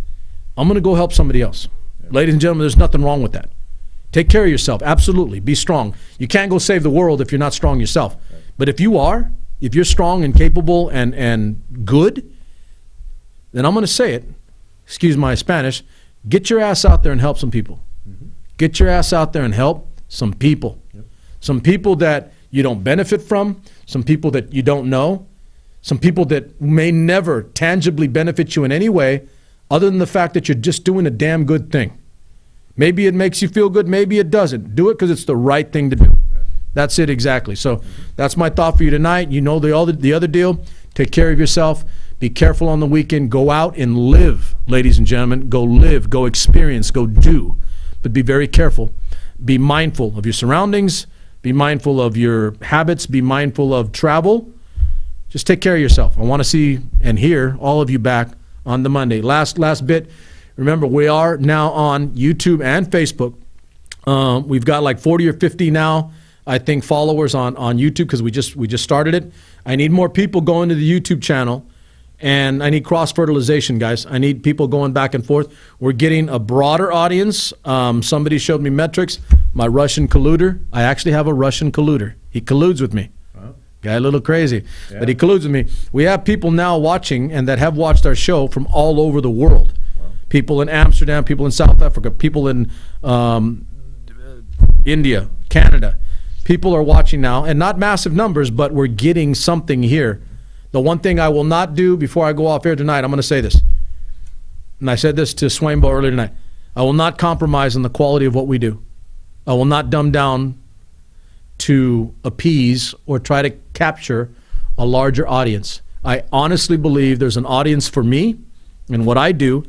I'm going to go help somebody else. Yeah. Ladies and gentlemen, there's nothing wrong with that. Take care of yourself. Absolutely. Be strong. You can't go save the world if you're not strong yourself. Right. But if you're strong and capable and good, then I'm going to say it, excuse my Spanish, get your ass out there and help some people. Mm-hmm. Get your ass out there and help some people. Yep. Some people that you don't benefit from, some people that you don't know, some people that may never tangibly benefit you in any way other than the fact that you're just doing a damn good thing. Maybe it makes you feel good, maybe it doesn't. Do it because it's the right thing to do. Right. That's it exactly. So that's my thought for you tonight. You know the other deal. Take care of yourself. Be careful on the weekend. Go out and live, ladies and gentlemen. Go live, go experience, go do. But be very careful. Be mindful of your surroundings. Be mindful of your habits. Be mindful of travel. Just take care of yourself. I want to see and hear all of you back on the Monday. Last bit. Remember, we are now on YouTube and Facebook. We've got like 40 or 50 now, I think, followers on YouTube because we just started it. I need more people going to the YouTube channel, and I need cross-fertilization, guys. I need people going back and forth. We're getting a broader audience. Somebody showed me metrics. My Russian colluder. I actually have a Russian colluder. He colludes with me. Guy a little crazy, yeah. But he colludes with me. We have people now watching and that have watched our show from all over the world. Wow. People in Amsterdam, people in South Africa, people in India, Canada. People are watching now, and not massive numbers, but we're getting something here. The one thing I will not do before I go off air tonight, I'm going to say this, and I said this to Swain earlier tonight, I will not compromise on the quality of what we do. I will not dumb down to appease or try to capture a larger audience. I honestly believe there's an audience for me and what I do,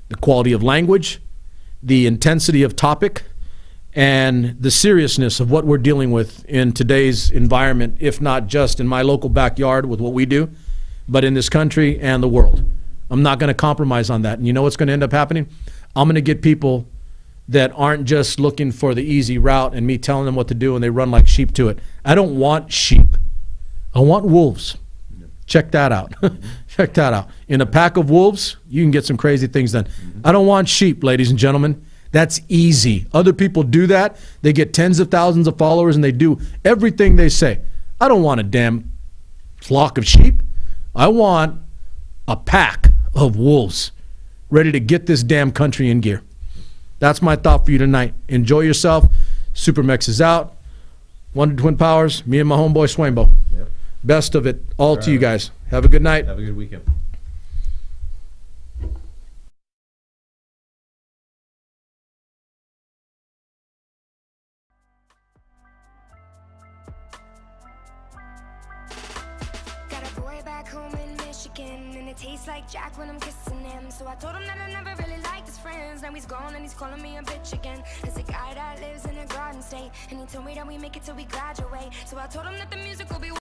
the quality of language, the intensity of topic, and the seriousness of what we're dealing with in today's environment, if not just in my local backyard with what we do, but in this country and the world. I'm not going to compromise on that. And you know what's going to end up happening? I'm going to get people that aren't just looking for the easy route and me telling them what to do and they run like sheep to it. I don't want sheep. I want wolves. Check that out. Check that out. In a pack of wolves, you can get some crazy things done. I don't want sheep, ladies and gentlemen. That's easy. Other people do that. They get tens of thousands of followers and they do everything they say. I don't want a damn flock of sheep. I want a pack of wolves ready to get this damn country in gear. That's my thought for you tonight. Enjoy yourself. SuperMex is out. Wonder Twin Powers, me and my homeboy Swain. Yep. Best of it all to you guys. Have a good night. Have a good weekend. Got a boy back home in Michigan, and it tastes like Jack when I'm kissing him. So I told him that I never really liked his friends. Now he's gone and he's calling me a bitch again. There's a guy that lives in a garden state, and he told me that we make it till we graduate. So I told him that the music will be